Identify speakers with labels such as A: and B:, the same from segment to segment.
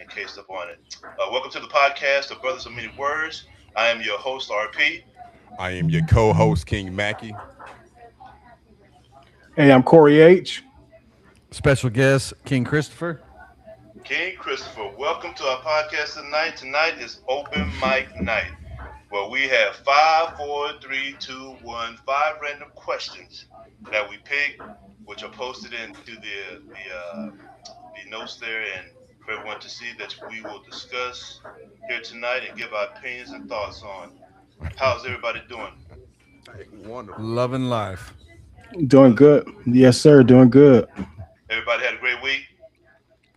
A: in case of on it. Welcome to the podcast of Brothers of Many Words. I am your host, RP.
B: I am your co-host, King Mackie.
C: Hey, I'm Corey H.
D: Special guest King Christopher.
A: King Christopher, welcome to our podcast tonight. Tonight is open mic night, where we have five, four, three, two, one, five random questions that we pick, which are posted into the notes there, and for everyone to see that we will discuss here tonight and give our opinions and thoughts on. How's everybody doing?
B: Hey, wonderful.
D: Loving life.
C: Doing good. Yes, sir. Doing good.
A: Everybody had a great week.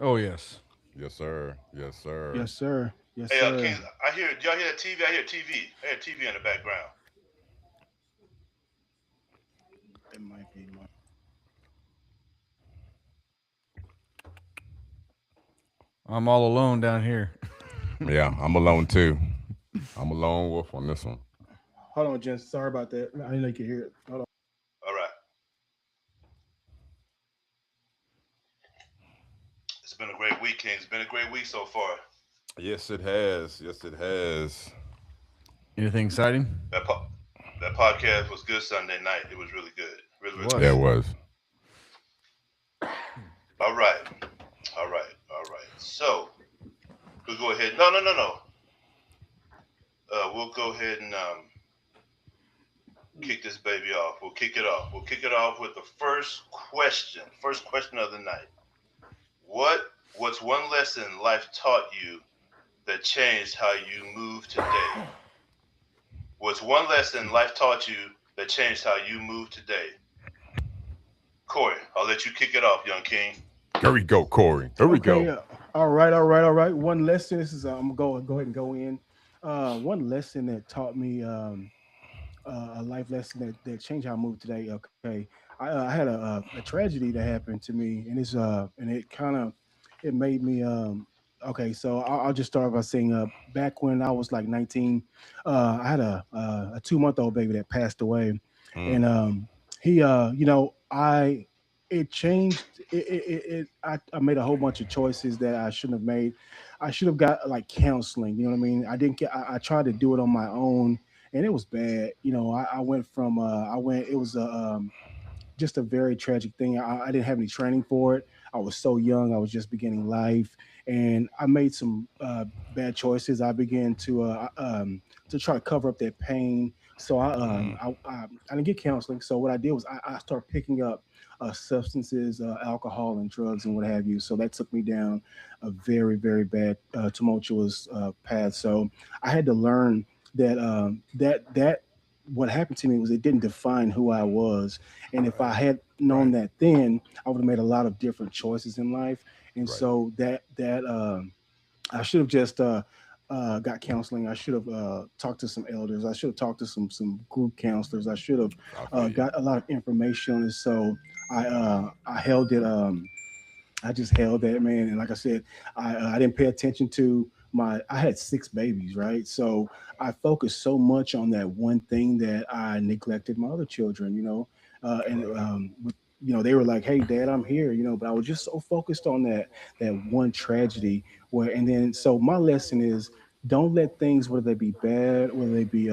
D: Oh yes.
B: Yes, sir. Yes, sir.
C: Yes, sir. Yes,
A: Hey,
C: sir.
A: Kings, I hear. Did y'all hear that TV? I hear TV. I hear TV in the background.
C: It might be my-
D: I'm all alone down here.
B: Yeah, I'm alone too. I'm a lone wolf on this one.
C: Hold on, Jen. Sorry about that. I didn't know you could hear it. Hold on.
A: All right. It's been a great week, Kings. It's been a great week so far.
B: Yes, it has. Yes, it has.
D: Anything exciting?
A: That po- that podcast was good Sunday night. It was really good. Really, really
D: What?
B: Yeah, it
A: good.
B: was.
A: All right. All right. All right. So we'll go ahead. No, no, no, no. We'll go ahead and kick this baby off. We'll kick it off. We'll kick it off with the first question. First question of the night. What's one lesson life taught you that changed how you move today? What's one lesson life taught you that changed how you move today? Corey, I'll let you kick it off, young king.
B: Here we go, Corey. Here we
C: Okay.
B: go.
C: All right. All right. All right. One lesson. This is. I'm gonna go ahead and go in. One lesson that taught me a life lesson that changed how I move today. Okay. I had a tragedy that happened to me, and and it kind of it made me okay. So I'll just start by saying back when I was like 19, I had a 2 month old baby that passed away,
B: Mm,
C: and he I it changed I made a whole bunch of choices that I shouldn't have made. I should have got like counseling, you know what I mean? I didn't get I tried to do it on my own, and it was bad. I went from I went it was just a very tragic thing. I didn't have any training for it. I was so young. I was just beginning life, and I made some bad choices. I began to try to cover up that pain. So
B: mm,
C: I didn't get counseling. So what I did was I started picking up substances, alcohol, and drugs, and what have you. So that took me down a very very bad tumultuous path. So I had to learn that what happened to me was it didn't define who I was. And if I had known
B: right,
C: that then, I would have made a lot of different choices in life. And
B: right.
C: so that I should have just got counseling. I should have talked to some elders. I should have talked to some group counselors. I should have
B: I feel you.
C: got a lot of information on it. So I held it. I just held that, man. And like I said, I didn't pay attention to my. I had six babies, right? So I focused so much on that one thing that I neglected my other children. And
B: Right.
C: they were like, "Hey, Dad, I'm here," but I was just so focused on that one tragedy. And then so my lesson is, don't let things, whether they be bad, whether they be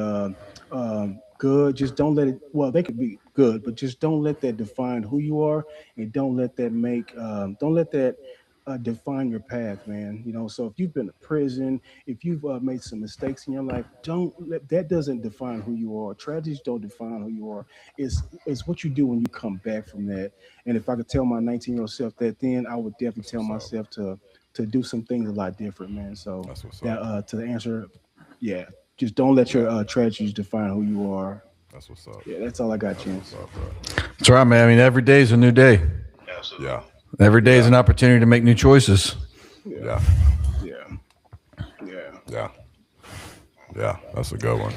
C: good, just don't let it. Well, they could be good, but just don't let that define who you are, and don't let that define your path, man. So if you've been to prison, if you've made some mistakes in your life, don't let that doesn't define who you are. Tragedies don't define who you are. It's what you do when you come back from that. And if I could tell my 19-year-old self that, then I would definitely
B: That's
C: tell
B: what's up.
C: myself to do some things a lot different, man. So
B: That's what's
C: that
B: up.
C: to the answer, yeah, just don't let your tragedies define who you are.
B: That's what's up.
C: Yeah, that's all I got,
B: That's what's
C: Chance.
B: up, bro.
D: That's right, man. I mean, every day is a new day.
B: Yeah,
A: Absolutely.
D: Every day is
C: Yeah,
D: an opportunity to make new choices.
C: yeah,
B: yeah,
C: yeah, yeah.
B: yeah, yeah. That's a good one.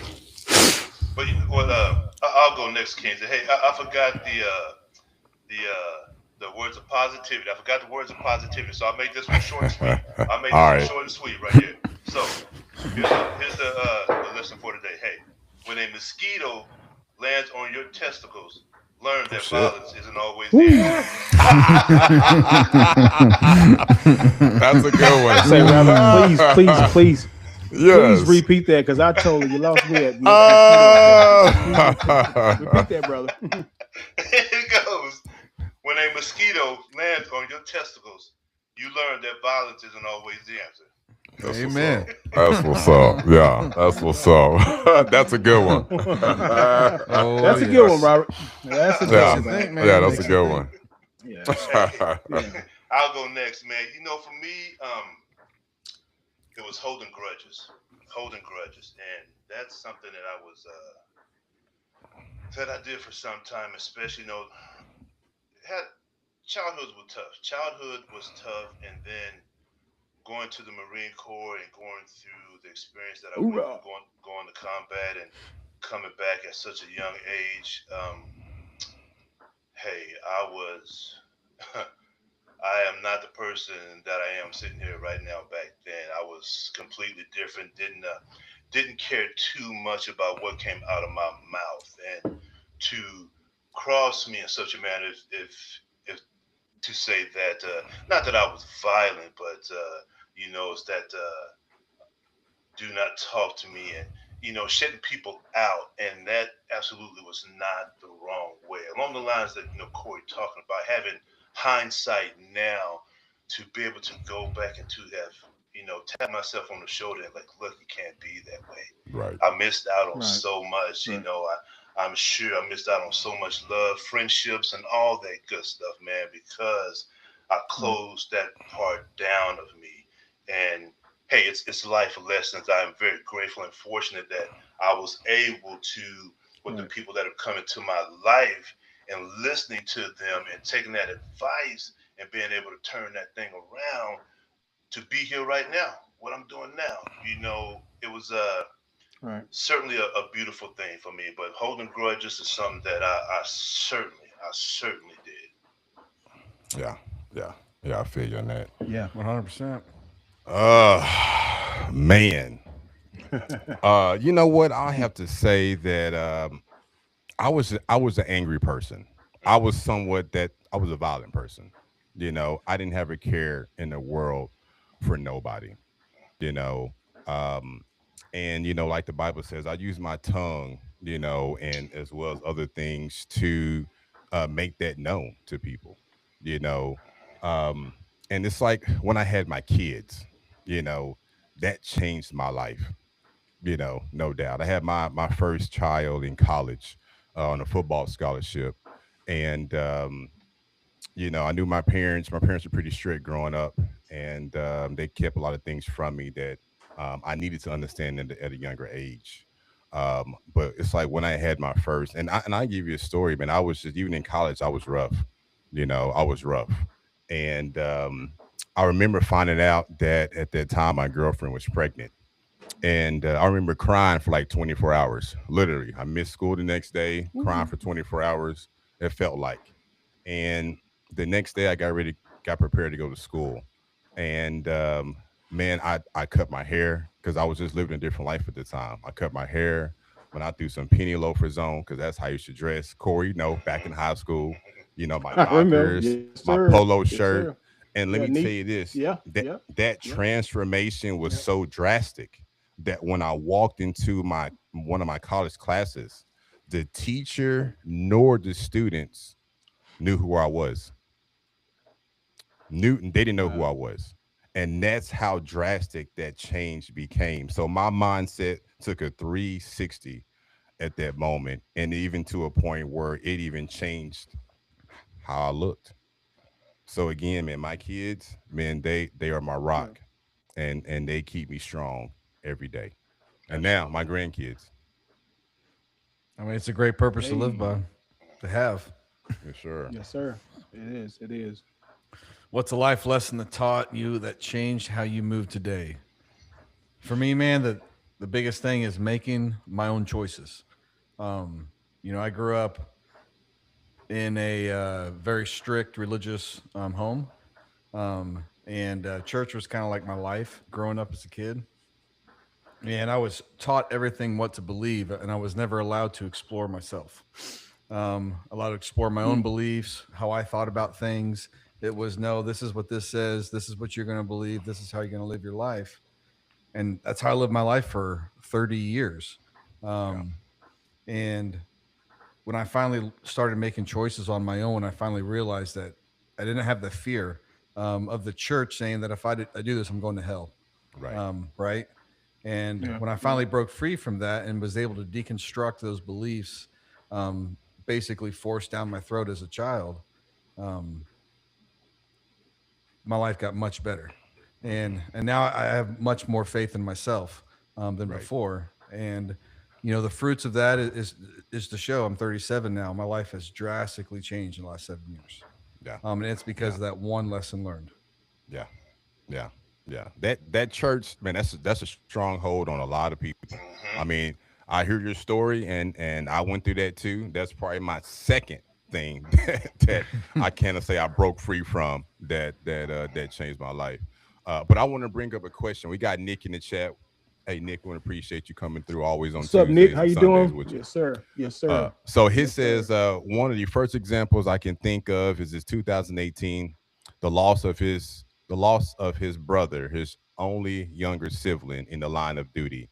A: I'll go next, King. Hey, I forgot the words of positivity. I forgot the words of positivity, so I'll make this one short and sweet. I'll make this
B: All
A: one
B: right.
A: short and sweet right here. So here's the lesson for today. Hey, when a mosquito lands on your testicles, learn
B: Oh
A: that
B: shit.
A: violence isn't always the answer.
B: That's a good
C: I
B: one.
C: say, Robert, please
B: Yes.
C: repeat that because I totally you lost me at
B: Ah.
C: mosquito. Repeat that, brother.
A: Here it goes. When a mosquito lands on your testicles, you learn that violence isn't always the answer.
B: That's
D: Amen.
B: what's up. That's what's up. Yeah, that's what's up. That's a good one.
D: Oh,
C: That's a good one, Robert. That's a good
B: Yeah,
C: one,
D: Makes you think,
C: man.
B: yeah,
D: man.
B: that's a
D: Makes you
B: good
D: think.
B: one.
C: Yeah.
A: Hey, I'll go next, man. You know, for me, it was holding grudges, and that's something that I was that I did for some time, especially had Childhood was tough, and then going to the Marine Corps and going through the experience that I went
C: Hoorah.
A: through, going to combat and coming back at such a young age. Hey, I was. I am not the person that I am sitting here right now. Back then, I was completely different. Didn't care too much about what came out of my mouth, and to cross me in such a manner, if to say that, not that I was violent, but it's that do not talk to me, and shutting people out, and that absolutely was not the wrong way. Along the lines that Corey talking about, having hindsight now to be able to go back and to have tap myself on the shoulder and like, look, you can't be that way.
B: Right.
A: I missed out on
C: Right.
A: so much.
C: Right.
A: I'm sure I missed out on so much love, friendships, and all that good stuff, man, because I closed that part down of me. And hey, it's life lessons. I am very grateful and fortunate that I was able to, with the
C: Right.
A: people that have come into my life and listening to them and taking that advice and being able to turn that thing around to be here right now, what I'm doing now. It was
C: Right.
A: certainly a beautiful thing for me, but holding grudges is something that I certainly did.
B: Yeah, yeah, yeah. I feel you on that.
C: Yeah.
D: 100%.
B: Man. You know what? I have to say that I was an angry person. I was somewhat that I was a violent person. I didn't have a care in the world for nobody. You know, um, and like the Bible says, I use my tongue, and as well as other things to make that known to people. You know, um, and it's like when I had my kids, you know, that changed my life, no doubt. I had my first child in college on a football scholarship, and I knew my parents. My parents were pretty strict growing up, and they kept a lot of things from me that I needed to understand at a younger age. But it's like when I had my first, and I give you a story, man. I was just even in college, I was rough. I was rough, and I remember finding out that at that time my girlfriend was pregnant, and I remember crying for like 24 hours. Literally, I missed school the next day, crying for 24 hours. It felt like, and the next day I got prepared to go to school, and man, I cut my hair because I was just living a different life at the time. I cut my hair, when I threw some penny loafers on because that's how you should dress. Corey, back in high school, my
C: I remember.
B: knockers,
C: Yes,
B: my
C: sir.
B: polo
C: Yes,
B: shirt,
C: sir.
B: and let
C: Yeah.
B: me tell
C: Neat.
B: you this:
C: Yeah.
B: that
C: Yeah.
B: that
C: Yeah.
B: transformation was
C: Yeah.
B: so drastic that when I walked into my one of my college classes, the teacher nor the students knew who I was. Newton, they didn't know who
C: Wow.
B: I was. And that's how drastic that change became. So my mindset took a 360 at that moment, and even to a point where it even changed how I looked. So again, man, my kids, man, they are my
C: Yeah.
B: rock, and they keep me strong every day. And now my
A: Absolutely.
B: grandkids.
D: I mean, it's a great purpose to live
C: Hey.
D: by, to have.
B: For sure.
C: Yes, sir. It is. It is.
D: What's a life lesson that taught you that changed how you move today? For me, man, the biggest thing is making my own choices. I grew up in a very strict religious home, and church was kind of like my life growing up as a kid. And I was taught everything what to believe, and I was never allowed to explore myself. allowed to explore my own beliefs, how I thought about things. It was, no, this is what this says. This is what you're going to believe. This is how you're going to live your life. And that's how I lived my life for 30 years. And when I finally started making choices on my own, I finally realized that I didn't have the fear of the church saying that if I do this, I'm going to hell.
B: Right.
D: Right. And when I finally broke free from that and was able to deconstruct those beliefs, basically forced down my throat as a child, my life got much better. And now I have much more faith in myself than before. And, you know, the fruits of that is to show. I'm 37 now. My life has drastically changed in the last 7 years.
B: Yeah.
D: And it's because of that one lesson learned.
B: Yeah. Yeah. Yeah. That church, man, that's a stronghold on a lot of people. I mean, I hear your story and I went through that too. That's probably my second thing that I cannot say I broke free from that changed my life. But I want to bring up a question. We got Nick in the chat. Hey Nick, we want to appreciate you coming through always on
C: What's up,
B: Tuesdays
C: Nick? How
B: and
C: you
B: Sundays
C: doing?
B: with you.
C: Yes, sir. Yes, sir.
B: So he
C: Yes,
B: says one of the first examples I can think of is 2018, the loss of his brother, his only younger sibling in the line of duty.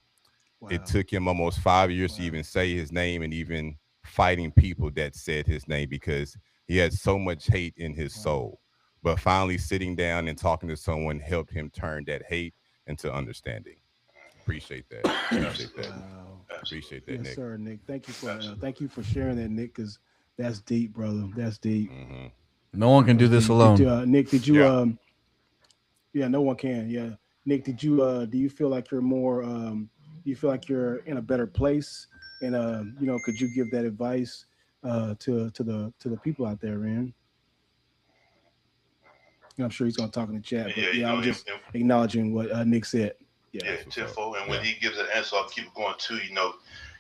C: Wow.
B: It took him almost 5 years to even say his name and even fighting people that said his name because he had so much hate in his soul. But finally sitting down and talking to someone helped him turn that hate into understanding. Appreciate that. Appreciate that.
C: Wow.
B: Appreciate that,
C: Yes,
B: Nick.
C: sir, Nick. Thank you for sharing that, Nick, because that's deep, brother. That's deep.
D: No one can do this alone.
C: Nick, did you
B: Yeah.
C: Yeah, no one can. Yeah. Nick, did you do you feel like you're more do you feel like you're in a better place? And you know, could you give that advice to the people out there, man? I'm sure he's gonna talk in the chat, but
A: you know,
C: I'm just acknowledging what Nick said.
A: Yeah, tenfold. And when he gives an answer, I'll keep going too. You know,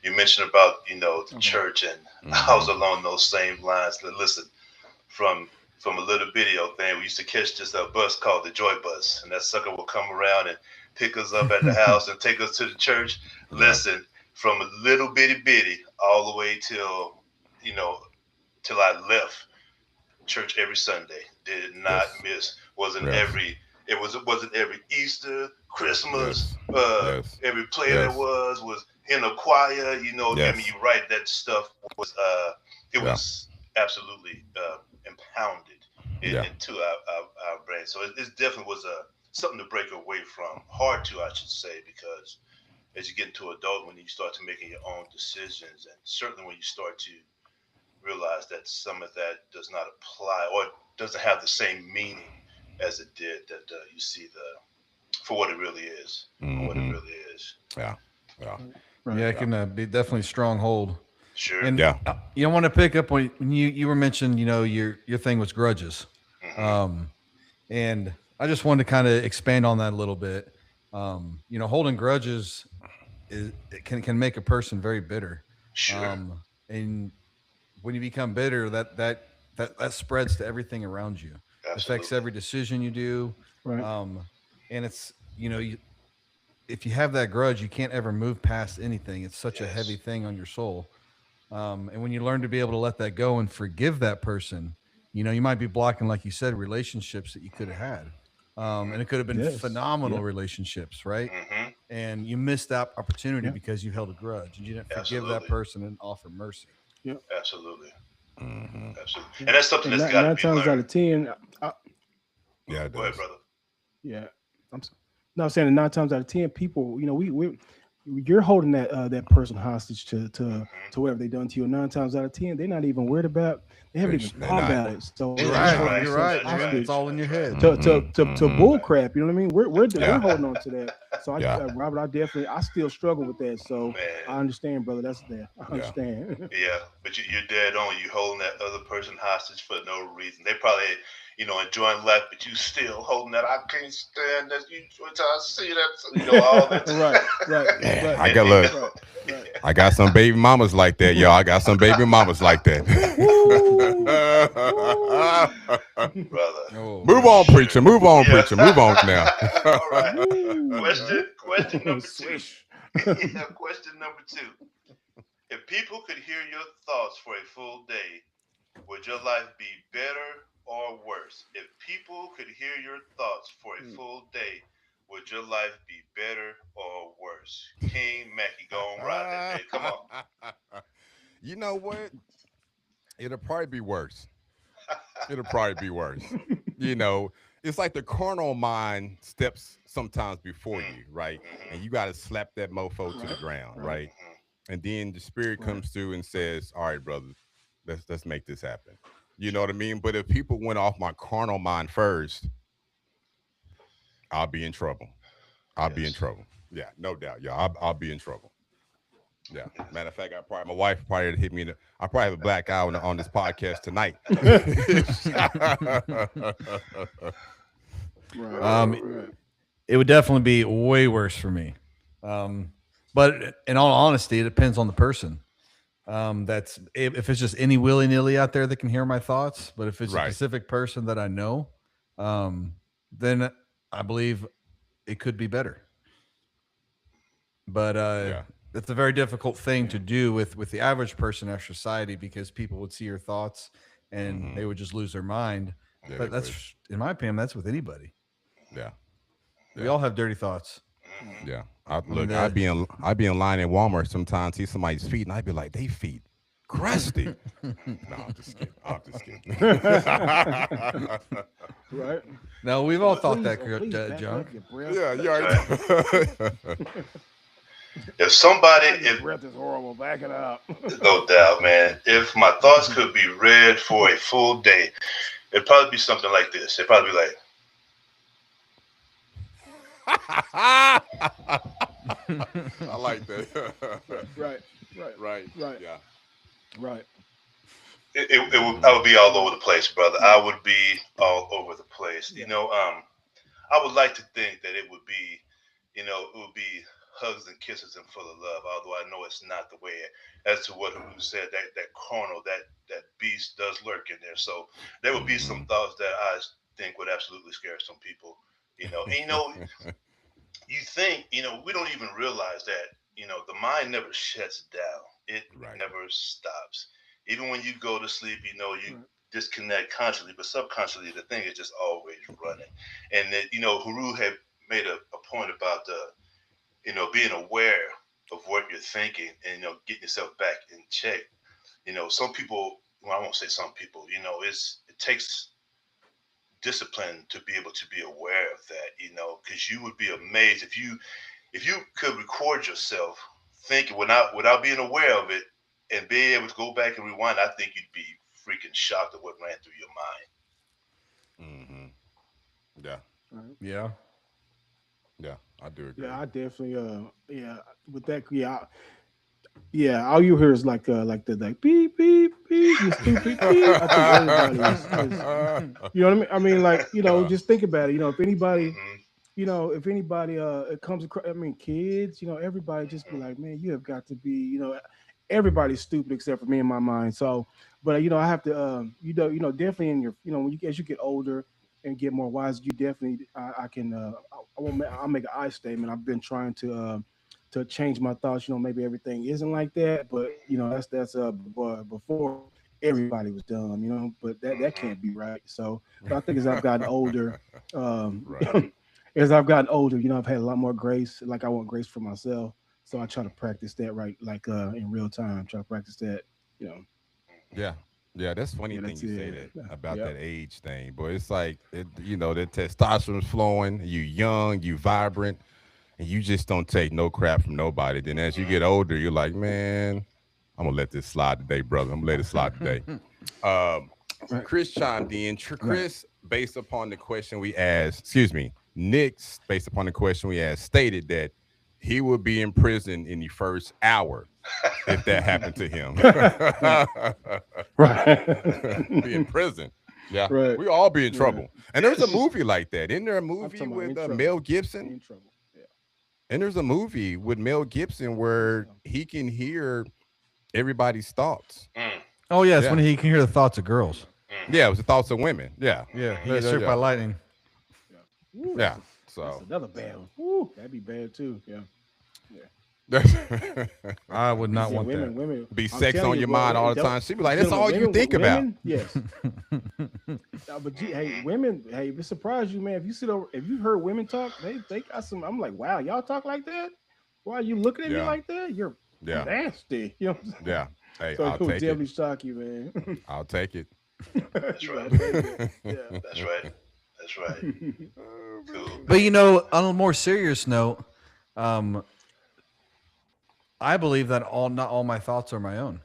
A: you mentioned about, you know, the church, and I was along those same lines. Listen, from a little video thing, we used to catch this bus called the Joy Bus, and that sucker will come around and pick us up at the house and take us to the church. Listen, from a little bitty all the way till, you know, till I left church every Sunday. Did not miss. Wasn't every Easter, Christmas, every play that was in a choir, you know. I mean, you're right, that stuff was was absolutely impounded into our brain. So it definitely was something to break away from. Hard to, I should say, because as you get into adult, when you start to making your own decisions, and certainly when you start to realize that some of that does not apply or doesn't have the same meaning as it did, that you see for what it really is. What it really is.
B: Yeah.
C: Right.
D: Yeah, it can be definitely stronghold.
A: Sure.
D: And you want to pick up when you were mentioned, you know, your thing was grudges. And I just wanted to kind of expand on that a little bit. You know, holding grudges can make a person very bitter.
A: Sure.
D: And when you become bitter, that spreads to everything around you.
A: Absolutely.
D: Affects every decision you do.
C: Right.
D: And it's, you know, if you have that grudge, you can't ever move past anything. It's such a heavy thing on your soul. And when you learn to be able to let that go and forgive that person, you know, you might be blocking, like you said, relationships that you could have had. And it could have been phenomenal relationships, right? And you missed that opportunity because you held a grudge and you didn't forgive that person and offer mercy.
C: Yep.
A: Absolutely. Absolutely. And that's something that's got to be
C: times
A: learned.
C: out of 10.
A: Go ahead, brother.
C: Yeah. I'm saying that 9 times out of 10 people, you know, you're holding that person hostage to whatever they done to you. 9 times out of 10, they're not even worried about. They haven't even thought about it. So
D: You're right. It's all in your head.
C: To bull crap. You know what I mean? We're holding on to that. So Robert, I still struggle with that. So I understand, brother. That's there. I understand.
A: Yeah, but you're dead on. You holding that other person hostage for no reason. They probably, you know, enjoying life, but you still holding that. I can't stand that. Until I see that, you know, all that.
C: Right.
B: I got some baby mamas like that, y'all. I got some baby mamas like that.
A: Brother.
B: Move on, preacher. Move on, preacher. Move on now.
A: All right. Question number 2. Question number 2. If people could hear your thoughts for a full day, would your life be better or worse? If people could hear your thoughts for a full day, would your life be better or worse? King Mackie, go on, ride that day. Come on.
B: You know what? It'll probably be worse. It'll probably be worse. You know, it's like the carnal mind steps sometimes before
A: Mm,
B: you, right? And
A: mhm,
B: you got to slap that mofo to the
C: Right.
B: ground,
C: Right.
B: right?
A: mhm.
B: And then the spirit
C: Right.
B: comes through and says, "All right, brother, let's make this happen." You know what I mean? But if people went off my carnal mind first, I'll be in trouble. I'll be in
A: Yes.
B: trouble. Yeah, no doubt. Yeah, I'll be in trouble. Yeah.
A: Yes.
B: Matter of fact, my wife probably hit me. I probably have a black eye on this podcast tonight.
C: Right.
D: Um,
C: Right.
D: it would definitely be way worse for me. But in all honesty, it depends on the person. That's if it's just any willy nilly out there that can hear my thoughts, but if it's a
B: Right.
D: specific person that I know, then I believe it could be better. But
B: Yeah.
D: it's a very difficult thing to do with the average person in our society because people would see your thoughts and
B: Hmm.
D: they would just lose their mind.
B: Yeah, they
D: But
B: would.
D: that's, in my opinion, that's with anybody.
B: Yeah.
D: We
B: Yeah.
D: all have dirty thoughts.
A: Mhm.
B: Yeah.
D: mean,
B: Look,
D: that-
B: I'd be in line in Walmart sometimes, see somebody's feet, and I'd be like, they feet crusty. No, I'm just kidding. I'm just kidding.
C: Right.
D: No, we've all thought
C: Please,
D: that,
C: please back
D: junk.
C: up. Your breath.
B: Yeah, you already.
A: If somebody,
C: Your
A: if
C: breath is horrible. Back it up.
A: no doubt, man, if my thoughts could be read for a full day, it'd probably be something like this. It'd probably be like,
B: I like that.
C: Right. Right.
B: Right.
C: Right.
B: Yeah.
C: Right.
A: I would be all over the place, brother. I would be all over the place. You know, I would like to think that it would be, it would be hugs and kisses and full of love. Although I know it's not the way. As to what Haru said, that carnal, that beast does lurk in there. So there would be some thoughts that I think would absolutely scare some people. And you think, we don't even realize that, the mind never shuts down. It
B: Right.
A: never stops. Even when you go to sleep, you
C: Right.
A: disconnect consciously, but subconsciously, the thing is just always running. And that, Haru had made a point about being aware of what you're thinking and, getting yourself back in check. Some people, well, I won't say some people, it takes discipline to be able to be aware of that, because you would be amazed if you could record yourself thinking without being aware of it and being able to go back and rewind. I think you'd be freaking shocked at what ran through your mind.
B: Hmm. Yeah.
C: Right.
D: Yeah.
B: Yeah. I do agree.
C: Yeah, I definitely yeah, with that yeah, all you hear is like the beep beep beep, you stupid beep. I think everybody is you know what I mean? I mean, like, just think about it.
A: Hmm.
C: If anybody it comes across, I mean, kids, everybody just be like, man, you have got to be, everybody's stupid except for me in my mind. So, but I have to, definitely in your, when as you get older and get more wise, you definitely, I can, I'll make an I statement. I've been trying to change my thoughts. Maybe everything isn't like that, but that's before everybody was dumb. But that
A: Hmm.
C: can't be right. So, but I think as I've gotten older, um,
B: Right.
C: as I've gotten older, I've had a lot more grace. Like I want grace for myself, so I try to practice that right, like in real time. Try to practice that. You know,
B: Yeah. Yeah, that's funny
C: yeah,
B: thing
C: that's
B: you say
C: it.
B: that about
C: Yep.
B: that age thing, but it's like the testosterone's flowing, you young, you vibrant, and you just don't take no crap from nobody. Then as you get older, you're like, man, I'm gonna let this slide today, brother. I'm gonna let it slide today. Um,
C: Right.
B: Chris chimed in.
C: Right.
B: Chris, based upon the question we asked, excuse me, Nick's based upon the question we asked, stated that he would be in prison in the first hour if that happened to him.
C: Right.
B: Be in prison. Yeah,
C: Right.
B: we all be in
C: Right.
B: trouble. And there's a movie like that. Isn't there a
C: I'm
B: movie
C: talking about in
B: with
C: trouble.
B: Mel
C: In
B: Gibson?
C: trouble. Yeah.
B: And there's a movie with Mel Gibson where he can hear everybody's thoughts.
A: Mm,
D: Oh yeah, it's
B: Yeah.
D: when he can hear the thoughts of girls.
A: mm.
B: Yeah, it was the thoughts of women. Yeah.
D: Yeah, he
B: Yeah,
D: gets
B: yeah,
D: struck
B: yeah.
D: by lightning.
C: Woo,
B: Yeah.
C: that's
B: So
C: another bad one. Woo, that'd be bad too. Yeah.
D: I would not
C: Yeah,
D: want that.
C: women.
B: Be
C: I'm
B: sex
C: telling
B: on
C: you,
B: your
C: bro,
B: mind all the
C: don't-
B: time. She be like, that's
C: gentlemen,
B: all you think about.
C: women, yes. But hey, women, hey, it surprise you, man. If you heard women talk, they got some. I'm like, wow, y'all talk like that? Why are you looking at me
B: Yeah.
C: like that? You're
B: Yeah.
C: nasty. You know what I'm saying?
B: Yeah. Hey,
C: So
B: I'll
C: it will
B: take
C: definitely
B: it.
C: shock you, man.
B: I'll take it.
A: That's right.
C: Yeah.
A: That's right. That's right. Cool.
D: But you know, on a more serious note, I believe that not all my thoughts are my own.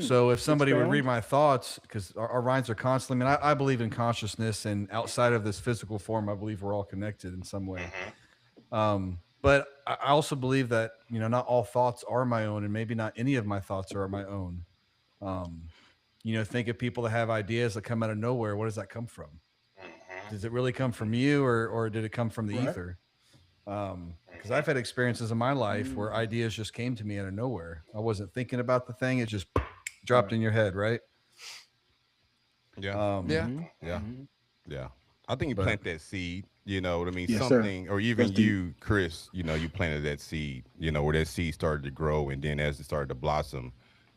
D: So if somebody would read
C: Expound.
D: my thoughts, because our minds are constantly, I mean, I believe in consciousness, and outside of this physical form, I believe we're all connected in some way. But I also believe that, you know, not all thoughts are my own, and maybe not any of my thoughts are my own. You know, think of people that have ideas that come out of nowhere. Where does that come from? Does it really come from you, or did it come from the
C: Right.
D: ether? Because I've had experiences in my life where ideas just came to me out of nowhere. I wasn't thinking about the thing; it just dropped in your head, right?
B: Yeah. Yeah.
C: Mhm.
B: Yeah.
C: Mhm.
B: Yeah. I think you
D: But-
B: plant that seed, you know what I mean?
C: Yes, sir.
B: Something, or even
C: That's deep.
B: you, Chris, you know, you planted that seed, you know, where that seed started to grow. And then as it started to blossom,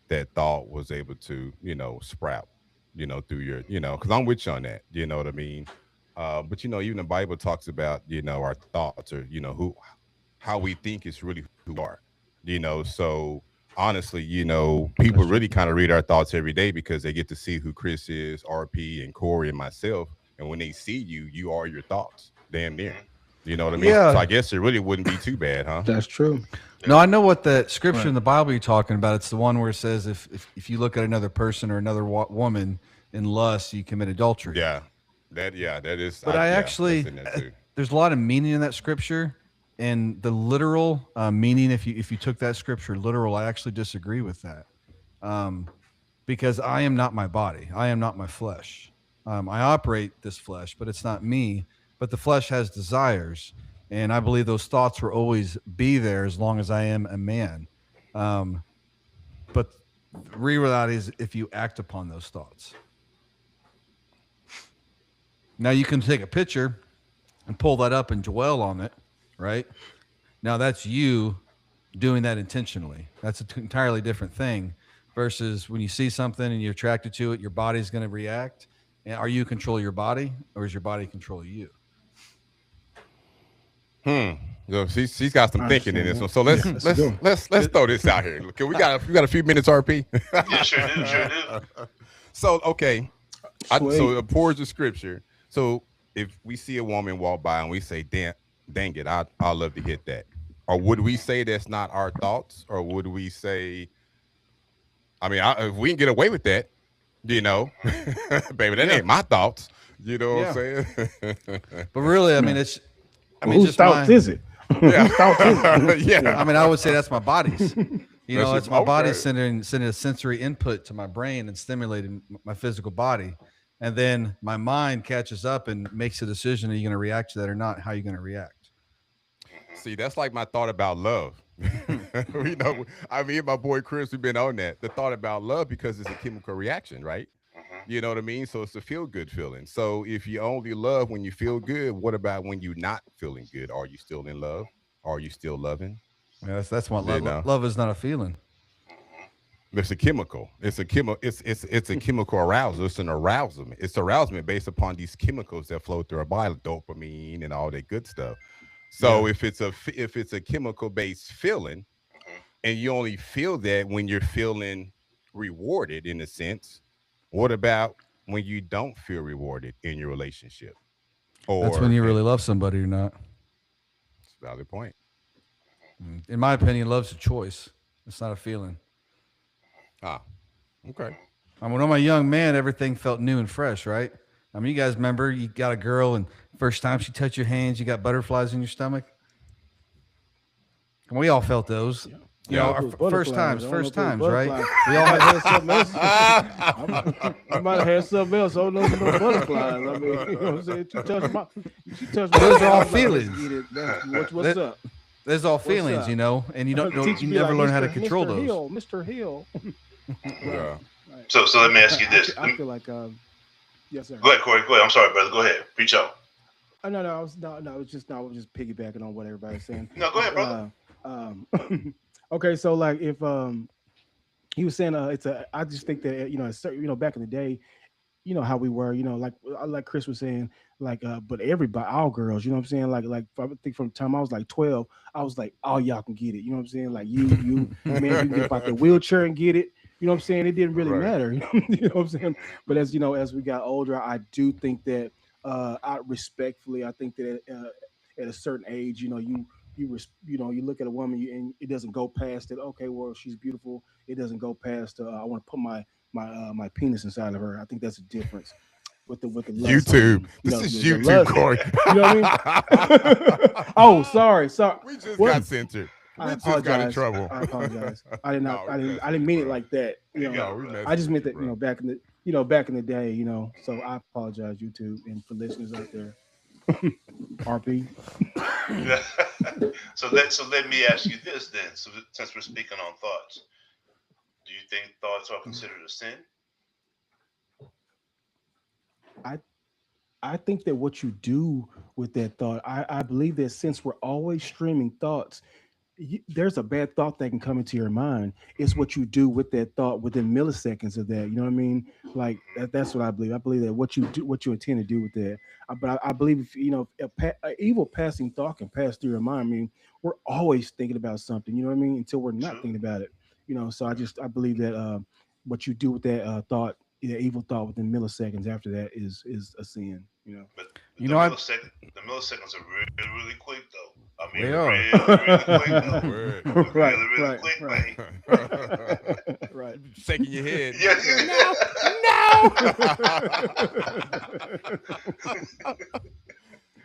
B: that thought was able to, you know, sprout, you know, through your, you know, because I'm with you on that, you know what I mean? But, you know, even the Bible talks about, you know, our thoughts, or, you know, how we think is really who we are, you know? So honestly, you know, people really kind of read our thoughts every day because they get to see who Chris is, RP, and Corey, and myself. And when they see you, you are your thoughts, damn near. You know what I mean?
D: Yeah.
B: So I guess it really wouldn't be too bad, huh?
C: That's true.
D: No, I know what the scripture
C: Right.
D: in the Bible you're talking about. It's the one where it says if you look at another person or another woman in lust, you commit adultery.
B: Yeah, that is.
D: But
B: yeah,
D: actually,
B: that's in there too.
D: there's a lot of meaning in that scripture, and the literal meaning. If you took that scripture literal, I actually disagree with that, because I am not my body. I am not my flesh. I operate this flesh, but it's not me. But the flesh has desires, and I believe those thoughts will always be there as long as I am a man. But the reality is, if you act upon those thoughts. Now you can take a picture and pull that up and dwell on it, right? Now that's you doing that intentionally. That's an entirely different thing versus when you see something and you're attracted to it, your body's going to react. And are you control your body, or is your body control you?
B: So she's got some
C: I
B: thinking in
C: understand
B: this one.
C: that.
B: So
C: Yeah, let's go.
B: let's throw this out here. Look, we got a few minutes, RP.
A: Yeah, sure do.
B: So okay,
C: Sweet.
B: so it pours the scripture. So if we see a woman walk by and we say, dang it, I'd love to hit that. Or would we say that's not our thoughts? Or would we say, I mean, if we can get away with that, you know, baby, that ain't my thoughts. You know what I'm saying?
D: But really, I mean, it's. I mean,
C: Whose
D: just
C: thoughts
D: my-
C: is it?
B: Yeah.
C: Whose thoughts is it?
B: Yeah.
D: I mean, I would say that's my body's. You know,
B: That's
D: it's
B: your-
D: my body
B: okay.
D: sending a sensory input to my brain and stimulating my physical body. And then my mind catches up and makes a decision. Are you going to react to that or not? How are you going to react?
B: See, that's like my thought about love. We know, I mean, my boy Chris, we've been on that. The thought about love, because it's a chemical reaction, right? You know what I mean? So it's a feel-good feeling. So if you only love when you feel good, what about when you're not feeling good? Are you still in love? Are you still loving?
D: Yeah, that's what
B: You
D: love.
B: know.
D: Love is not a feeling.
B: It's a chemical. It's a it's a chemical arousal. It's an arousal. It's arousement based upon these chemicals that flow through our body, dopamine and all that good stuff. So if it's a chemical based feeling, and you only feel that when you're feeling rewarded in a sense, what about when you don't feel rewarded in your relationship? Or
D: That's when you really love somebody or not.
B: It's a valid point.
D: In my opinion, love's a choice. It's not a feeling.
B: Ah, okay.
D: I mean, when I'm a young man, everything felt new and fresh, right? I mean, you guys remember you got a girl and first time she touched your hands, you got butterflies in your stomach. And we all felt those. You know,
C: It was
D: our first
C: butterflies.
D: times,
C: I don't know
D: first
C: if it was
D: times, right?
C: butterflies.
D: We all
C: I
D: had,
C: had something else. I might have had something else. I don't know if it was butterflies. I mean, you know what I'm saying? She touched my
D: Those are all
C: I was like, let's
D: feelings.
C: get it. What's up?
D: there's all feelings,
C: up?
D: you know, and you don't know,
C: Teach
D: you
C: me
D: never
C: like,
D: learn how to
C: Mr.
D: control
C: Mr.
D: those.
C: Hill, Mr. Hill.
B: Yeah.
A: So let me ask you this.
C: I feel like, yes, sir.
A: Go ahead, Corey. Go ahead. I'm sorry, brother. Go ahead. Preach out.
C: No, no, I was no, I was just no, I was just piggybacking on what everybody's saying.
A: No, go ahead, brother.
C: Um, okay, so like if he was saying it's a, I just think that it's certain, back in the day, how we were, like Chris was saying, like but everybody, all girls, you know what I'm saying, I think from the time I was like 12, I was like, all y'all can get it, you know what I'm saying, like you man, you can get about the wheelchair and get it, you know what I'm saying, it didn't really
B: Right.
C: matter, you know what I'm saying, but as as we got older, I do think that I respectfully, I think that at a certain age, you look at a woman, and it doesn't go past it. Okay, well, she's beautiful. It doesn't go past. I want to put my penis inside of her. I think that's a difference with the lust.
B: YouTube.
C: You
B: This
C: know,
B: is
C: the
B: YouTube,
C: lust.
B: Corey.
C: You know what I mean? Oh, sorry.
B: We just
C: What?
B: got censored. We
C: I
B: just got in
C: apologize.
B: trouble.
C: I apologize. I did not.
B: No,
C: I
B: we
C: didn't. I
B: messing
C: didn't
B: with
C: mean
B: you,
C: it
B: bro.
C: like that.
A: You got
B: No, we
A: it,
B: messing
C: I just
B: with
C: meant
B: you,
C: that
B: bro.
C: back in the day. So I apologize, YouTube, and for listeners out there. RP.
A: brother. So let me ask you this then. So since we're speaking on thoughts, do you think thoughts are considered a sin?
C: I I think that what you do with that thought, I believe that since we're always streaming thoughts, there's a bad thought that can come into your mind. It's what you do with that thought within milliseconds of that. You know what I mean? Like that's what I believe. I believe that what you do, what you intend to do with that. But I believe if a evil passing thought can pass through your mind. I mean, we're always thinking about something. You know what I mean? Until we're not
A: True.
C: thinking about it. So I believe that what you do with that thought, the evil thought within milliseconds after that is a sin.
A: But
D: You know, I
A: the milliseconds are really, really quick though. I mean,
D: they are.
A: really, really quick though.
B: Word.
C: Right,
A: Really, really
C: right,
A: quick,
C: right.
A: man.
C: Right.
B: Shaking your head.
A: Yeah.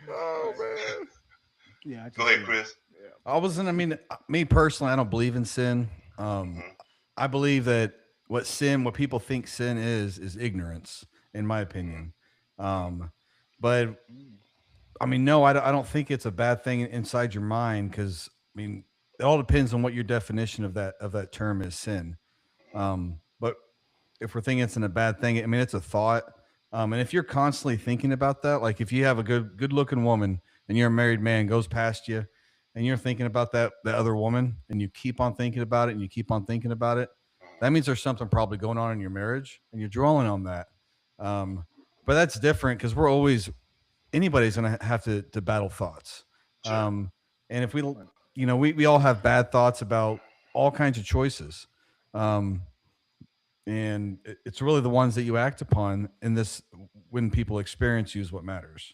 B: Oh man.
C: Yeah.
A: Go ahead, Chris.
D: I mean, me personally, I don't believe in sin.
A: Mhm.
D: I believe that what people think sin is ignorance, in my opinion. Um, but I mean, no, I don't think it's a bad thing inside your mind because I mean, it all depends on what your definition of that term is sin. But if we're thinking it's in a bad thing, I mean, it's a thought. And if you're constantly thinking about that, like if you have a good looking woman and you're a married man goes past you and you're thinking about that other woman and you keep on thinking about it and you keep on thinking about it, that means there's something probably going on in your marriage and you're dwelling on that. Um, but that's different because anybody's going to have to battle thoughts.
A: Sure.
D: And if we all have bad thoughts about all kinds of choices. Um, and it's really the ones that you act upon in this when people experience you is what matters.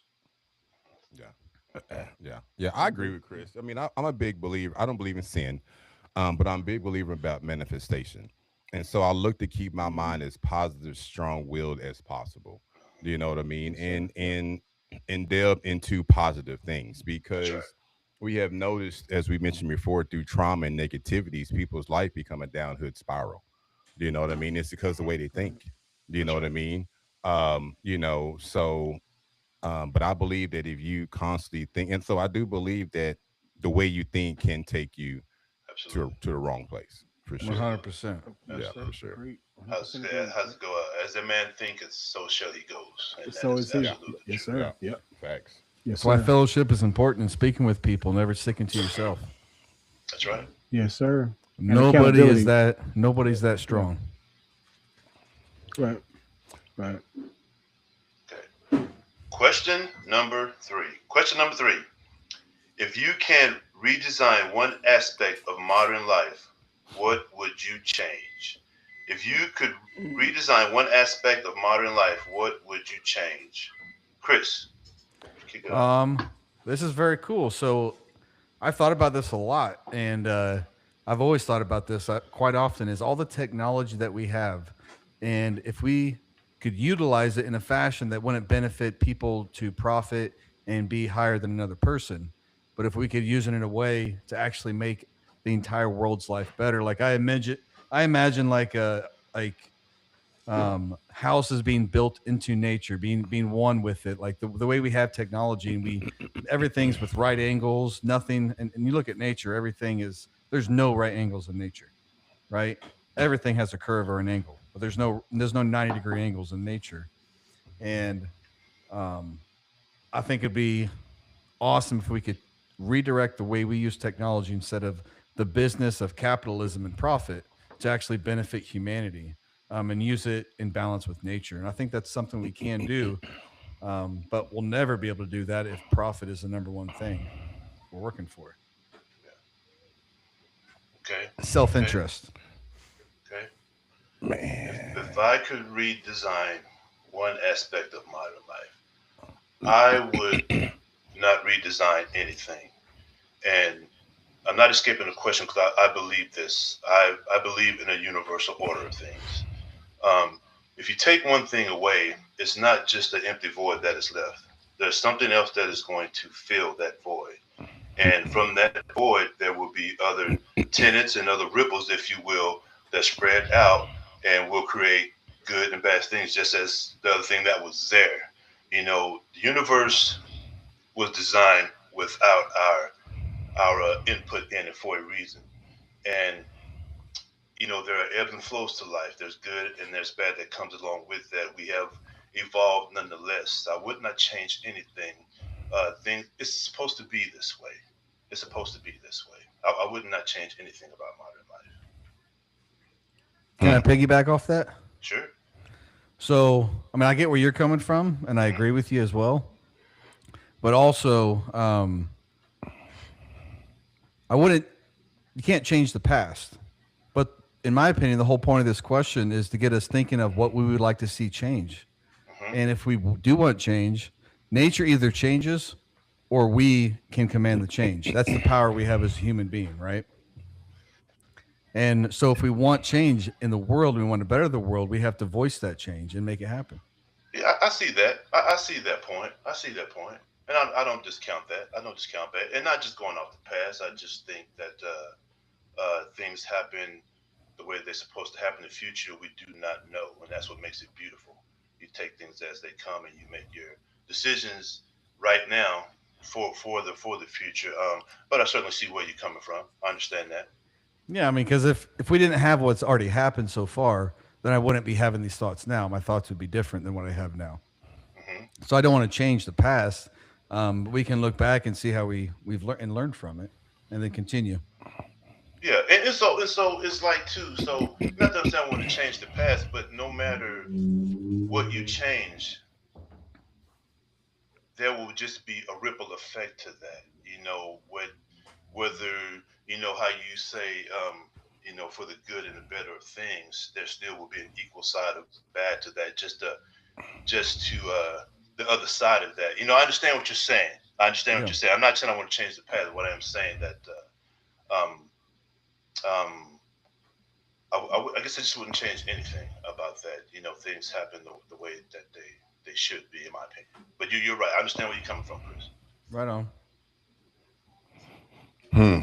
B: Yeah. I agree with Chris. I mean, I'm a big believer. I don't believe in sin, but I'm a big believer about manifestation. And so I look to keep my mind as positive, strong-willed as possible. Do you know what I mean? And delve into positive things
A: That's right.
B: because we have noticed, as we mentioned before, through trauma and negativities, people's life become a downward spiral. Do you know what I mean? It's because the way they
C: Right.
B: think. Do you
A: That's
B: know what I
A: right.
B: mean? So but I believe that if you constantly think, and so I do believe that the way you think can take you
A: Absolutely.
B: to the wrong place for sure.
A: Absolutely.
D: 100%.
C: Yes,
B: Yeah,
C: sir.
B: for sure.
C: Agree.
A: How's
C: 100% agree.
A: how's it go? As a man thinketh, so shall he goes, and that
C: So
A: is
C: is he.
B: Yeah,
A: absolutely
C: Yes,
A: true.
B: yeah,
C: sir. Yep.
B: facts.
C: Yes,
D: That's why
C: sir.
D: fellowship is important and speaking with people, never sticking to yourself.
A: That's right.
C: Yes, sir. And
D: Nobody's that
C: Yeah.
D: strong.
C: Right. Right.
A: Okay. Question number three. If you can redesign one aspect of modern life, what would you change? If you could redesign one aspect of modern life, what would you change? Chris, kick it off.
D: This is very cool. So I've thought about this a lot, and I've always thought about this quite often. Is all the technology that we have, and if we could utilize it in a fashion that wouldn't benefit people to profit and be higher than another person, but if we could use it in a way to actually make the entire world's life better, like I imagine like houses being built into nature, being one with it, like the way we have technology and everything's with right angles, nothing. And you look at nature, there's no right angles in nature, right? Everything has a curve or an angle, but there's no 90-degree angles in nature. And um, I think it'd be awesome if we could redirect the way we use technology instead of the business of capitalism and profit to actually benefit humanity, and use it in balance with nature. And I think that's something we can do, but we'll never be able to do that if profit is the number one thing we're working for.
A: Okay.
D: Self
A: Okay.
D: interest.
A: Okay.
B: Man.
A: If I could redesign one aspect of modern life, I would not redesign anything. And I'm not escaping the question because I believe this. I believe in a universal order of things. Um, if you take one thing away, it's not just the empty void that is left. There's something else that is going to fill that void. And from that void, there will be other tenants and other ripples, if you will, that spread out and will create good and bad things, just as the other thing that was there. The universe was designed without our input in it for a reason. And there are ebbs and flows to life. There's good and there's bad that comes along with that. We have evolved nonetheless. I would not change anything. It's supposed to be this way. It's supposed to be this way. I would not change anything about modern life.
D: Can I piggyback off that?
A: Sure.
D: So, I mean, I get where you're coming from, and I agree with you as well. But also, I wouldn't. You can't change the past. But in my opinion, the whole point of this question is to get us thinking of what we would like to see change. And if we do want change, nature either changes or we can command the change. That's the power we have as a human being, right? And so if we want change in the world, we want to better the world, we have to voice that change and make it happen.
A: Yeah, I see that. I see that point. I see that point. And I don't discount that. I don't discount that. And not just going off the past. I just think that things happen the way they're supposed to happen in the future. We do not know. And that's what makes it beautiful. You take things as they come and you make your decisions right now for the future. But I certainly see where you're coming from. I understand that.
D: Yeah, I mean, because if we didn't have what's already happened so far, then I wouldn't be having these thoughts now. My thoughts would be different than what I have now.
A: Hmm.
D: So I don't want to change the past. But we can look back and see how we've learned and learned from it, and then continue.
A: Yeah, and so it's like too. So not that I'm saying I want to change the past, but no matter what you change, there will just be a ripple effect to that. Whether how you say, for the good and the better of things, there still will be an equal side of bad to that. Just to the other side of that. I understand what you're saying. I understand what
D: Yeah.
A: you're saying. I'm not saying I want to change the past. What I am saying that um, um, I guess I just wouldn't change anything about that. Things happen the way that they should be, in my opinion. But you're right. I understand where you're coming from, Chris.
D: Right on.
B: Hmm.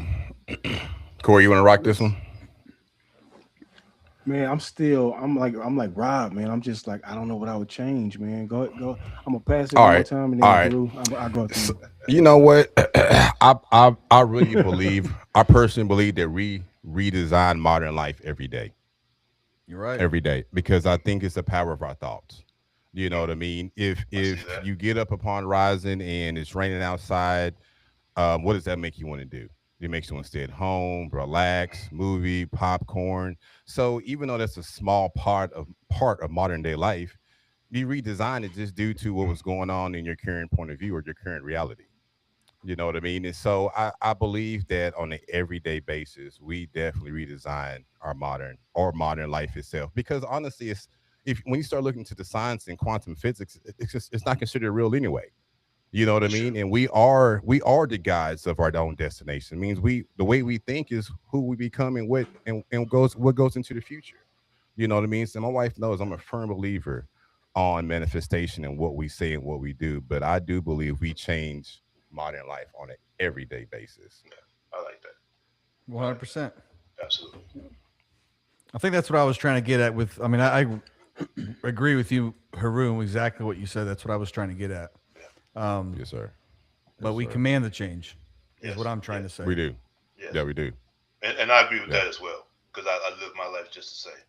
B: Corey, you want to rock this one?
C: Man, I'm like Rob, man. I'm just like I don't know what I would change, man. Go. I'm gonna pass it
B: All
C: one more
B: right.
C: time and
B: All
C: then
B: right.
C: Drew, I go to you.
B: You know what? I really believe, I personally believe that we redesign modern life every day.
D: You're right.
B: Every day, because I think it's the power of our thoughts. You know what I mean? If
A: I see
B: if
A: that.
B: you get up upon rising and it's raining outside, what does that make you want to do? It makes you want to stay at home, relax, movie, popcorn. So even though that's a small part of modern day life, you redesign it just due to what was going on in your current point of view or your current reality. You know what I mean? And so I believe that on an everyday basis, we definitely redesign our modern life itself. Because honestly, it's if when you start looking to the science and quantum physics, it's not considered real anyway. You know what I
A: For sure.
B: mean? And we are the guides of our own destination. It means the way we think is who we become and what goes into the future. You know what I mean? So my wife knows I'm a firm believer on manifestation and what we say and what we do. But I do believe we change modern life on an everyday basis.
A: I like that. I like
D: 100%.
A: that. Absolutely.
D: I think that's what I was trying to get at with, I mean, I agree with you, Haroon, exactly what you said. That's what I was trying to get at.
A: Yeah.
D: Um,
B: Yes, sir.
D: but
B: Yes,
D: we
B: sir.
D: command the change, is
A: Yes.
D: what I'm trying to
A: Yes.
D: say.
B: We do.
A: Yes.
B: Yeah, we do.
A: And I agree with
B: Yeah.
A: that as well because I live my life just the same.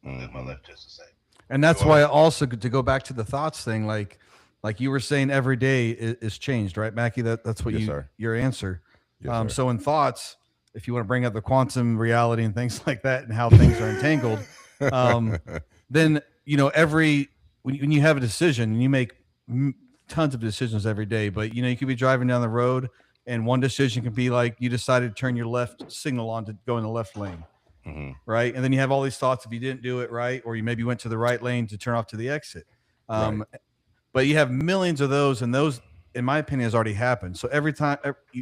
A: I live my
B: Hmm.
A: life just the same.
D: And
A: So
D: that's
A: I
D: why
A: mean,
D: also to go back to the thoughts thing, like like you were saying, every day is changed, right, Mackie? That's what
B: Yes, sir.
D: your answer.
B: Yes, sir.
D: So in thoughts, if you want to bring up the quantum reality and things like that and how things are entangled, then when you have a decision and you make tons of decisions every day, but you could be driving down the road and one decision can be like you decided to turn your left signal on to go in the left lane. Right. And then you have all these thoughts if you didn't do it right, or you maybe went to the right lane to turn off to the exit.
B: Right.
D: But you have millions of those, and those, in my opinion, has already happened. So every time,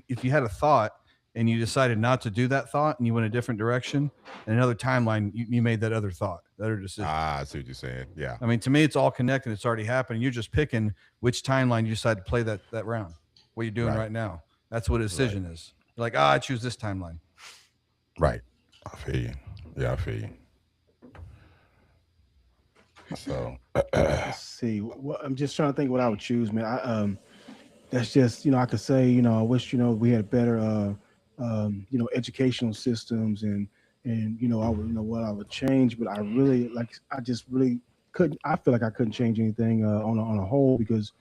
D: if you had a thought and you decided not to do that thought and you went a different direction, in another timeline, you made that other thought, that other decision.
B: I see what you're saying. Yeah.
D: I mean, to me, it's all connected. It's already happened. You're just picking which timeline you decide to play that round. What you're doing right now. That's what a decision is. You're like, I choose this timeline.
B: Right. I feel you. Yeah, I feel you. So
C: Let's see. I'm just trying to think what I would choose, man. That's just I could say I wish we had better educational systems and I would what I would change, but I just really couldn't. I feel like I couldn't change anything on a whole because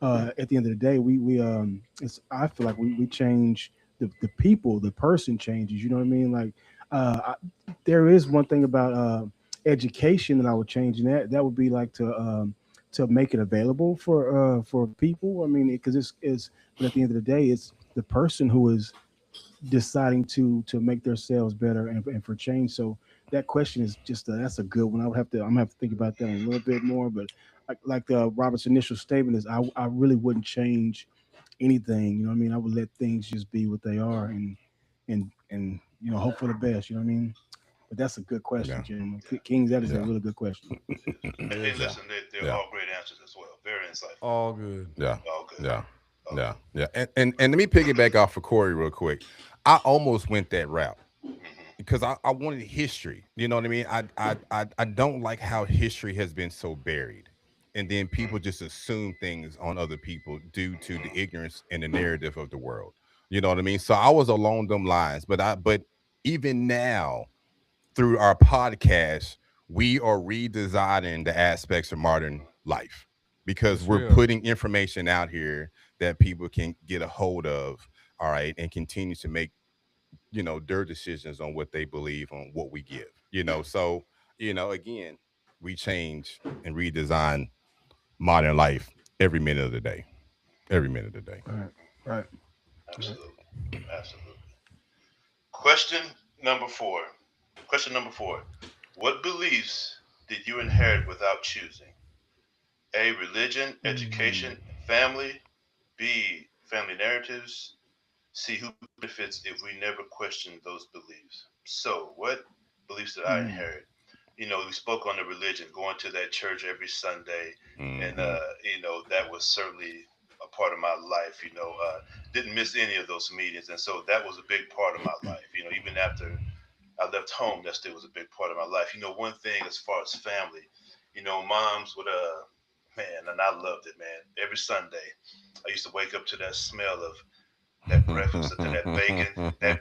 C: at the end of the day I feel like we change the people, the person changes. You know what I mean? Like there is one thing about education that I would change, and that would be like to make it available for people. I mean, because but at the end of the day, it's the person who is deciding to make themselves better and for change. So that question is just that's a good one. I'm gonna have to think about that a little bit more. But like Robert's initial statement is, I really wouldn't change anything. You know what I mean? I would let things just be what they are and hope for the best. You know what I mean? But that's a good question, Jim. Kings, that is a really good question.
A: Hey, listen, they're all great answers as well. Very insightful.
D: All good.
B: Yeah.
A: All good.
B: Yeah. Yeah. And let me piggyback off of Corey real quick. I almost went that route because I wanted history. You know what I mean? I don't like how history has been so buried. And then people just assume things on other people due to the ignorance and the narrative of the world. You know what I mean? So I was along them lines, but even now, through our podcast, we are redesigning the aspects of modern life because we're putting information out here that people can get a hold of, all right, and continue to make, their decisions on what they believe on what we give, So, again, we change and redesign modern life every minute of the day. Every minute of the day.
C: Right.
A: Absolutely. Question number four. What beliefs did you inherit without choosing? A, religion, education, family. B, family narratives. C, who benefits if we never question those beliefs? So, what beliefs did I inherit? We spoke on the religion, going to that church every Sunday, and that was certainly a part of my life. Didn't miss any of those meetings, and so that was a big part of my life. Even after I left home, that still was a big part of my life. One thing as far as family, moms would man, and I loved it, man. Every Sunday, I used to wake up to that smell of that breakfast, and that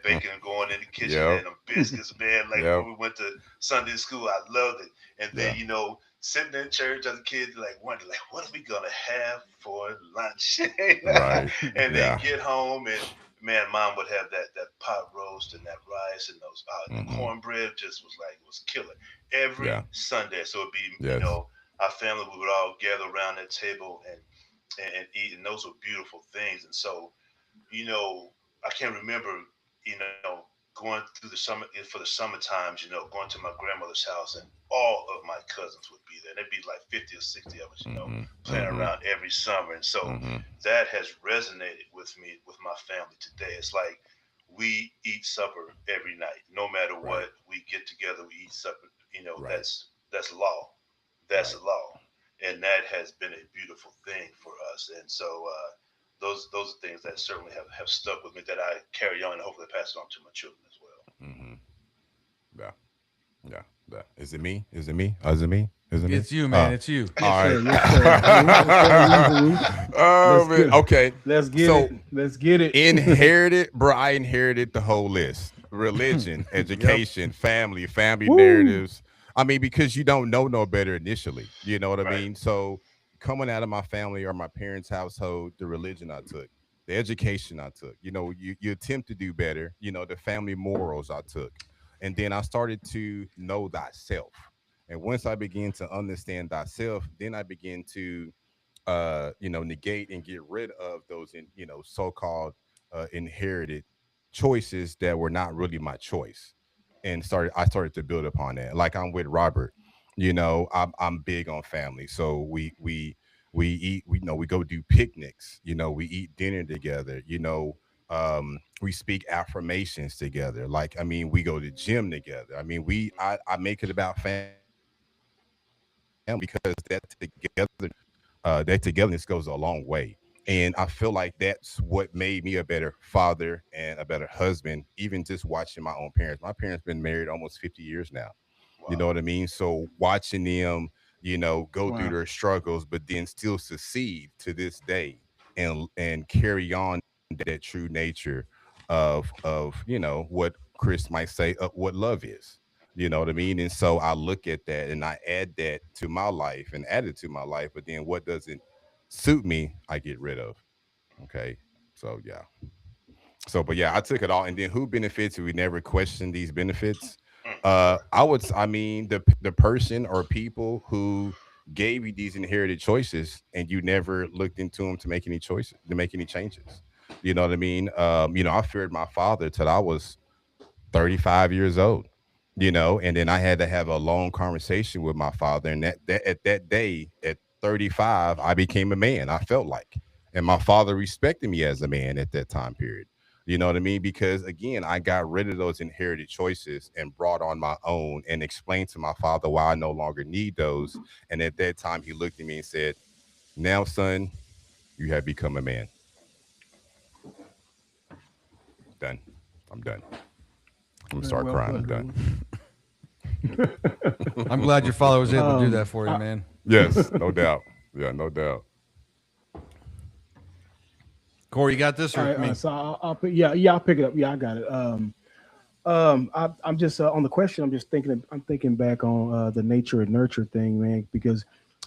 A: bacon going in the kitchen, and them biscuits, man. Like when we went to Sunday school, I loved it. And then, sitting in church as a kid, wondering, what are we gonna have for lunch?
B: Right.
A: And then get home, and man, Mom would have that pot roast and that rice and those the cornbread was killer every Sunday. So it'd be our family, we would all gather around that table and eat, and those were beautiful things. And so, I can't remember, going through the summer for the summer times, going to my grandmother's house, and all of my cousins would be there. There'd be like 50 or 60 of us, playing around every summer. And so that has resonated with me, with my family today. It's like we eat supper every night, no matter what. We get together, we eat supper. That's law. That's a law, and that has been a beautiful thing for us. And so those are things that certainly have stuck with me, that I carry on and hopefully pass it on to my children as well.
B: Yeah. Is it me? Is it me? Is it me?
D: It's you, man. It's you.
B: All right.
C: Oh
B: man. Okay.
C: Let's get it.
B: Inherited, bro. I inherited the whole list: religion, education, family narratives. I mean, because you don't know no better initially. You know what I mean? So coming out of my family or my parents' household, the religion I took, the education I took, you attempt to do better, the family morals I took. And then I started to know thyself. And once I began to understand thyself, then I began to negate and get rid of those so-called inherited choices that were not really my choice. And I started to build upon that. Like I'm with Robert. I'm big on family. So we eat, we go do picnics, we eat dinner together, we speak affirmations together. Like, I mean, we go to gym together. I mean, I make it about family because that togetherness goes a long way. And I feel like that's what made me a better father and a better husband, even just watching my own parents. My parents been married almost 50 years now. You know
A: Wow.
B: what I mean? So watching them, go through
C: Wow.
B: their struggles, but then still succeed to this day and carry on that true nature of what Chris might say what love is. You know what I mean? And so I look at that and I add that to my life and add it to my life. But then what doesn't suit me, I get rid of. Okay. So yeah. So, but yeah, I took it all. And then who benefits? We never questioned these benefits.
A: Right.
B: I mean, the person or people who gave you these inherited choices, and you never looked into them to make any choices, to make any changes. You know what I mean? I feared my father till I was 35 years old, and then I had to have a long conversation with my father. And that at that day, at 35, I became a man, I felt like. And my father respected me as a man at that time period. You know what I mean? Because again, I got rid of those inherited choices and brought on my own and explained to my father why I no longer need those. And at that time, he looked at me and said, "Now, son, you have become a man." Done. I'm done. I'm gonna
C: Very
B: start
C: well
B: crying.
C: put,
B: I'm done.
C: brother.
D: I'm glad your father was able to do that for you,
C: I,
D: man.
B: Yes, no doubt. Yeah, no doubt.
D: Corey, you got this
C: all
D: or
C: right,
D: me?
C: so I'll pick. Yeah, I'll pick it up. Yeah, I got it. I'm just on the question. I'm just thinking. I'm thinking back on the nature and nurture thing, man, because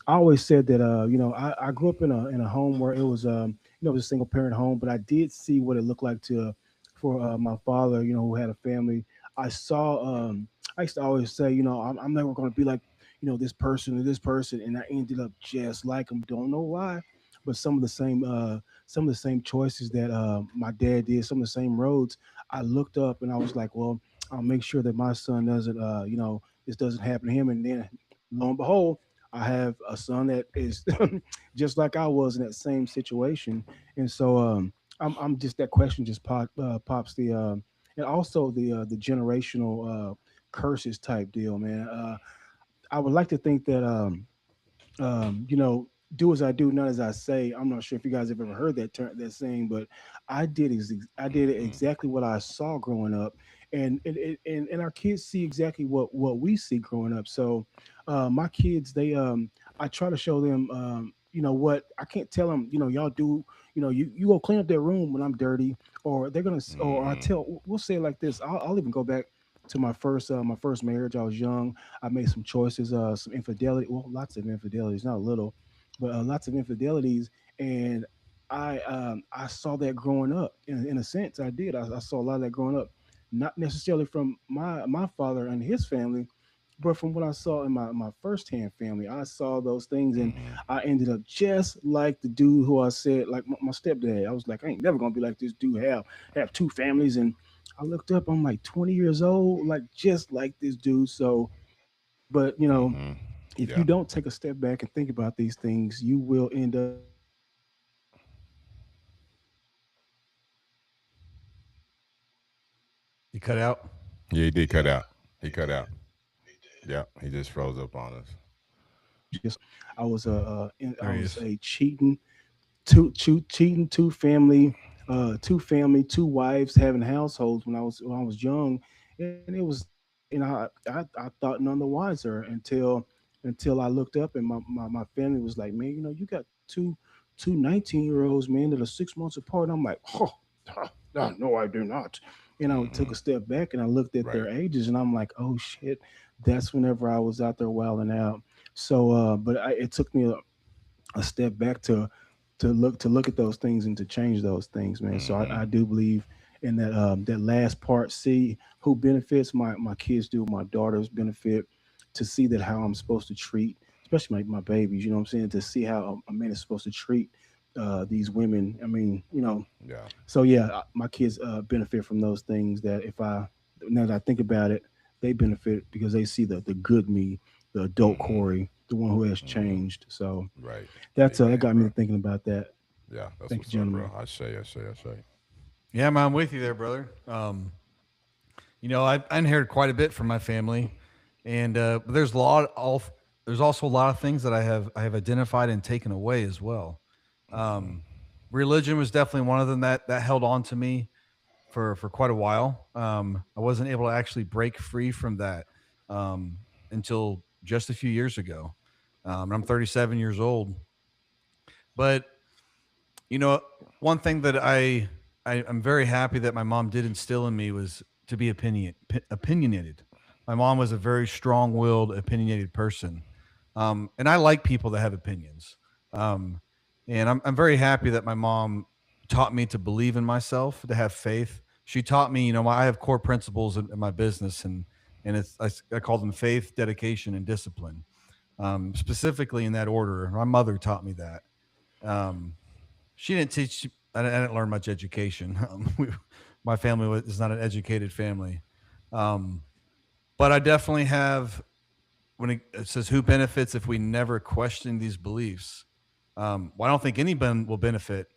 C: I always said that I grew up in a home where it was it was a single parent home, but I did see what it looked like to for my father, who had a family. I saw. I used to always say, I'm never going to be like this person or this person, and I ended up just like him. Don't know why, but some of the same choices that my dad did, some of the same roads. I looked up and I was like, well, I'll make sure that my son doesn't, this doesn't happen to him. And then lo and behold, I have a son that is just like I was in that same situation. And so I'm just that question just pops and also the generational curses type deal, man. I would like to think that do as I do, not as I say. I'm not sure if you guys have ever heard that saying, but I did exactly what I saw growing up, and our kids see exactly what we see growing up. So, my kids, I try to show them, what I can't tell them, y'all do, you go clean up their room when I'm dirty, or they're gonna, or I
B: Hmm.
C: tell, we'll say it like this. I'll even go back to my first marriage. I was young. I made some choices, some infidelity. Well, lots of infidelities, not a little, but lots of infidelities. And I saw that growing up. In a sense, I did. I saw a lot of that growing up, not necessarily from my father and his family, but from what I saw in my first hand family. I saw those things, and
B: Hmm.
C: I ended up just like the dude who I said, like my stepdad. I was like, I ain't never gonna be like this dude. Have two families, and I looked up. I'm like 20 years old, like just like this dude. So, but
B: Hmm.
C: if
B: Yeah.
C: you don't take a step back and think about these things, you will end up
D: You cut out.
B: Yeah, he did cut
A: Yeah,
B: out. He
A: he
B: cut
A: did.
B: out.
A: He did.
B: Yeah, he just froze up on us.
C: just I
D: There he
C: was
D: is.
C: a cheating, two family, two wives, having households when I was young, and it was I thought none the wiser until I looked up and my family was like, man, you got two 19-year-olds, man, that are 6 months apart. And I'm like, no, I do not. And I took
B: Hmm.
C: a step back and I looked at
B: Right.
C: their ages, and I'm like, oh shit, that's whenever I was out there wilding out. So, but it took me a step back to look at those things and to change those things, man. So
B: Hmm.
C: I do believe in that last part. See who benefits. My kids do. My daughters benefit to see that how I'm supposed to treat, especially my babies. You know what I'm saying? To see how a man is supposed to treat these women. I mean,
B: Yeah.
C: so yeah, my kids benefit from those things. That if I now that I think about it, they benefit because they see the good me, the adult
B: Hmm.
C: Corey, the one who has
B: Hmm.
C: changed. So
B: Right.
C: that
B: Amen,
C: got me
B: bro.
C: thinking about that.
B: Yeah, that's
C: Thank you,
B: what's up,
C: gentlemen.
B: bro. I say.
D: Yeah, man, I'm with you there, brother. I inherited quite a bit from my family, and but there's also a lot of things that I have identified and taken away as well.
B: Hmm.
D: Um, Religion was definitely one of them that held on to me for quite a while. I wasn't able to actually break free from that um, until just a few years ago. I'm 37 years old, but you know, one thing that I'm very happy that my mom did instill in me was to be opinionated. My mom was a very strong-willed, opinionated person, and I like people that have opinions. Um, and I'm very happy that my mom taught me to believe in myself, to have faith. She taught me, I have core principles in my business, and I call them faith, dedication, and discipline. Specifically in that order. My mother taught me that. Um, she didn't teach. I didn't learn much education. My family is not an educated family, um, but I definitely have. When it says who benefits if we never question these beliefs, well, I don't think anyone will benefit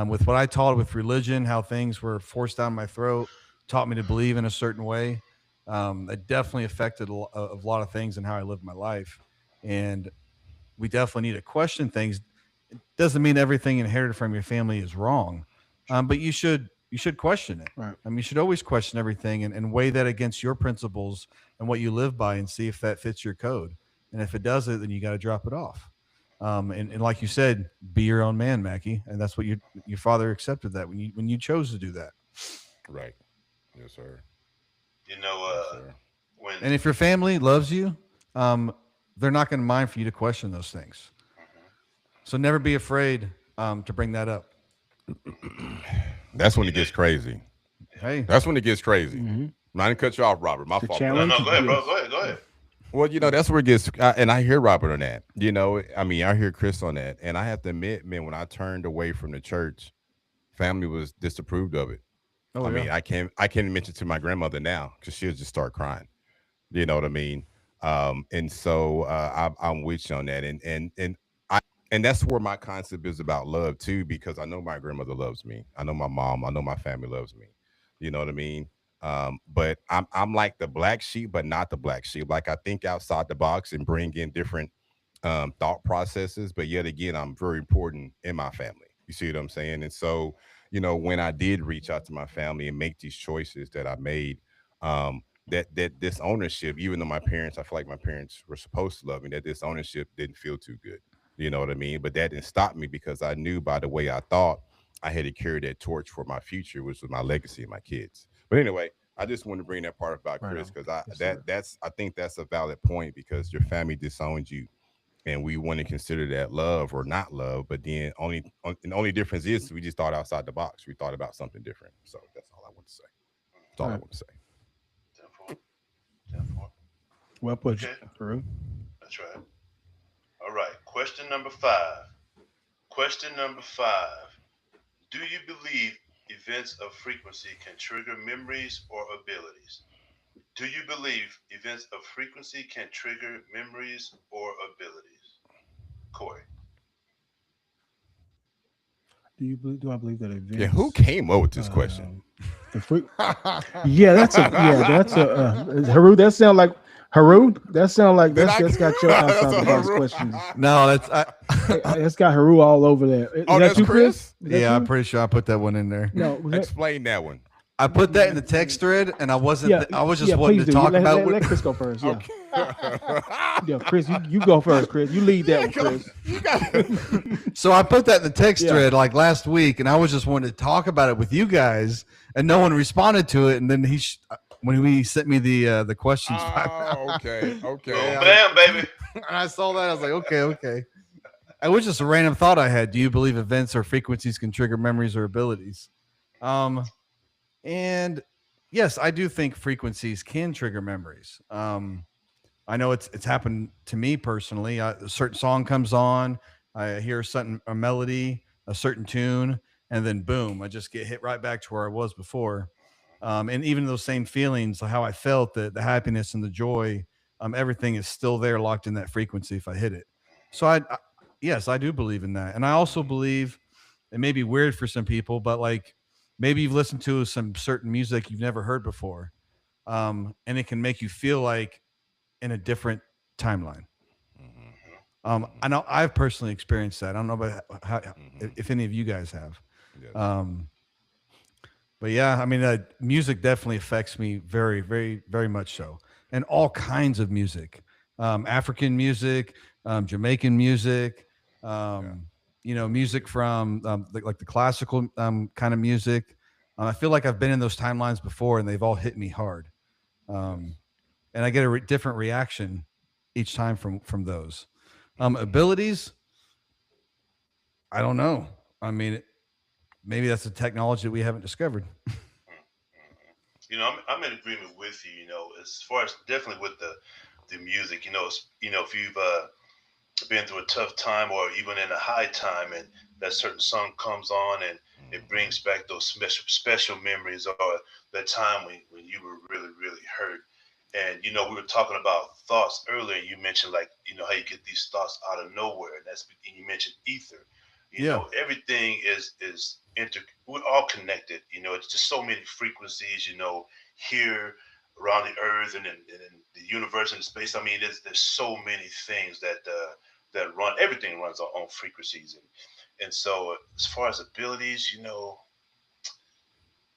D: with what I taught with religion. How things were forced down my throat, taught me to believe in a certain way. It definitely affected a lot of things and how I lived my life. And we definitely need to question things. It doesn't mean everything inherited from your family is wrong, but you should question it.
C: Right.
D: I mean, you should always question everything and weigh that against your principles and what you live by, and see if that fits your code. And if it doesn't, then you got to drop it off. And like you said, be your own man, Mackie, and that's what your father accepted that when you chose to do that.
B: Right. Yes, sir.
A: You know,
B: Yes, sir.
A: when
D: And if your family loves you, um, they're not going to mind for you to question those things. So never be afraid to bring that up.
B: That's when
A: you
B: it
A: know,
B: gets crazy.
A: yeah.
D: Hey,
B: That's when it gets crazy.
C: Hmm.
B: I didn't cut you off, Robert. My
C: The
B: fault, brother.
A: No,
C: challenge,
A: no, go ahead, bro. Go
C: yes.
A: ahead, go ahead.
B: Well, that's where it gets, and I hear Robert on that. I mean, I hear Chris on that, and I have to admit, man, when I turned away from the church, family was disapproved of it.
D: oh
B: I
D: yeah,
B: mean, I can't mention to my grandmother now because she'll just start crying. You know what I mean? And so I'm with you on that, and I and that's where my concept is about love too, because I know my grandmother loves me. I know my mom. I know my family loves me. You know what I mean? But I'm like the black sheep, but not the black sheep. Like I think outside the box and bring in different thought processes, but yet again, I'm very important in my family. You see what I'm saying? And so, when I did reach out to my family and make these choices that I made, that this ownership, even though my parents, I feel like my parents were supposed to love me, that this ownership didn't feel too good. You know what I mean? But that didn't stop me because I knew by the way I thought I had to carry that torch for my future, which was my legacy and my kids. But anyway, I just want to bring that part about
C: Right
B: Chris
C: on.
B: because I
C: Yes,
B: that
C: sir.
B: that's I think that's a valid point because your family disowned you and we want to consider that love or not love. But then and the only difference is we just thought outside the box. We thought about something different. So that's all I want to say. That's all I
C: Right.
B: want to say.
A: 10-4. 10-4.
C: Well put,
A: Okay,
C: Haru.
A: that's right. All right. Question number 5. Question number 5. Do you believe events of frequency can trigger memories or abilities? Do you believe events of frequency can trigger memories or abilities? Corey.
C: Do I believe that
B: Yeah, who
C: events,
B: came up with this question?
C: um, the freak? Yeah, that's a Haru. That sound like Haru. That sound like
B: Did I?
C: that's got your
B: That's
C: outside the
B: a
C: box
B: Haru.
C: questions.
D: no, that's
C: It's got Haru all over there. Is
B: Oh,
C: that
B: that's
C: you, Chris?
B: Chris.
C: Is that
D: yeah. I'm
C: you?
D: pretty sure I put that one in there.
C: No, was that?
B: Explain that one.
D: I put that in the text thread, and I wasn't.
C: Yeah,
D: I was just
C: yeah.
D: wanting
C: Please
D: to
C: do.
D: talk
C: Let,
D: about.
C: let, let Chris go first. Yeah,
B: Okay.
C: yeah. Chris, you go first. Chris, you lead that
B: Yeah,
C: one, Chris.
B: you got.
D: So I put that in the text
C: Yeah.
D: thread like last week, and I was just wanting to talk about it with you guys, and no one responded to it. And then when he sent me the questions,
B: Oh, okay,
A: Boom,
B: okay.
D: Yeah.
A: bam, baby.
D: and I saw that, I was like, okay. it was just a random thought I had. Do you believe events or frequencies can trigger memories or abilities? Um, and yes, I do think frequencies can trigger memories. I know it's happened to me personally. A certain song comes on, I hear a melody, a certain tune, and then boom, I just get hit right back to where I was before. And even those same feelings, how I felt, the happiness and the joy, everything is still there, locked in that frequency if I hit it. So yes, I do believe in that, and I also believe it may be weird for some people, but like maybe you've listened to some certain music you've never heard before, and it can make you feel like in a different timeline.
B: Mhm.
D: I
B: Mhm.
D: know I've personally experienced that. I don't know about how,
B: Mhm.
D: if any of you guys have.
B: Yes.
D: Um, but yeah, I mean, music definitely affects me very, very, very much so, and all kinds of music, African music, Jamaican music,
B: Yeah.
D: um, music from like the classical kind of music. I feel like I've been in those timelines before, and they've all hit me hard. Um,
B: Yes.
D: and I get a different reaction each time from those
B: Mhm.
D: abilities. I don't know. I mean, maybe that's a technology that we haven't discovered.
A: I'm in agreement with you. As far as definitely with the music. If you've been through a tough time or even in a high time, and that certain song comes on and it
B: Mhm.
A: brings back those special memories or that time when you were really really hurt. And we were talking about thoughts earlier. You mentioned, like, how you get these thoughts out of nowhere, and you mentioned ether.
D: Yeah.
A: Everything is we're all connected. It's just so many frequencies, here around the earth and in the universe and space. I mean, there's so many things that run. Everything runs on frequencies. And so as far as abilities,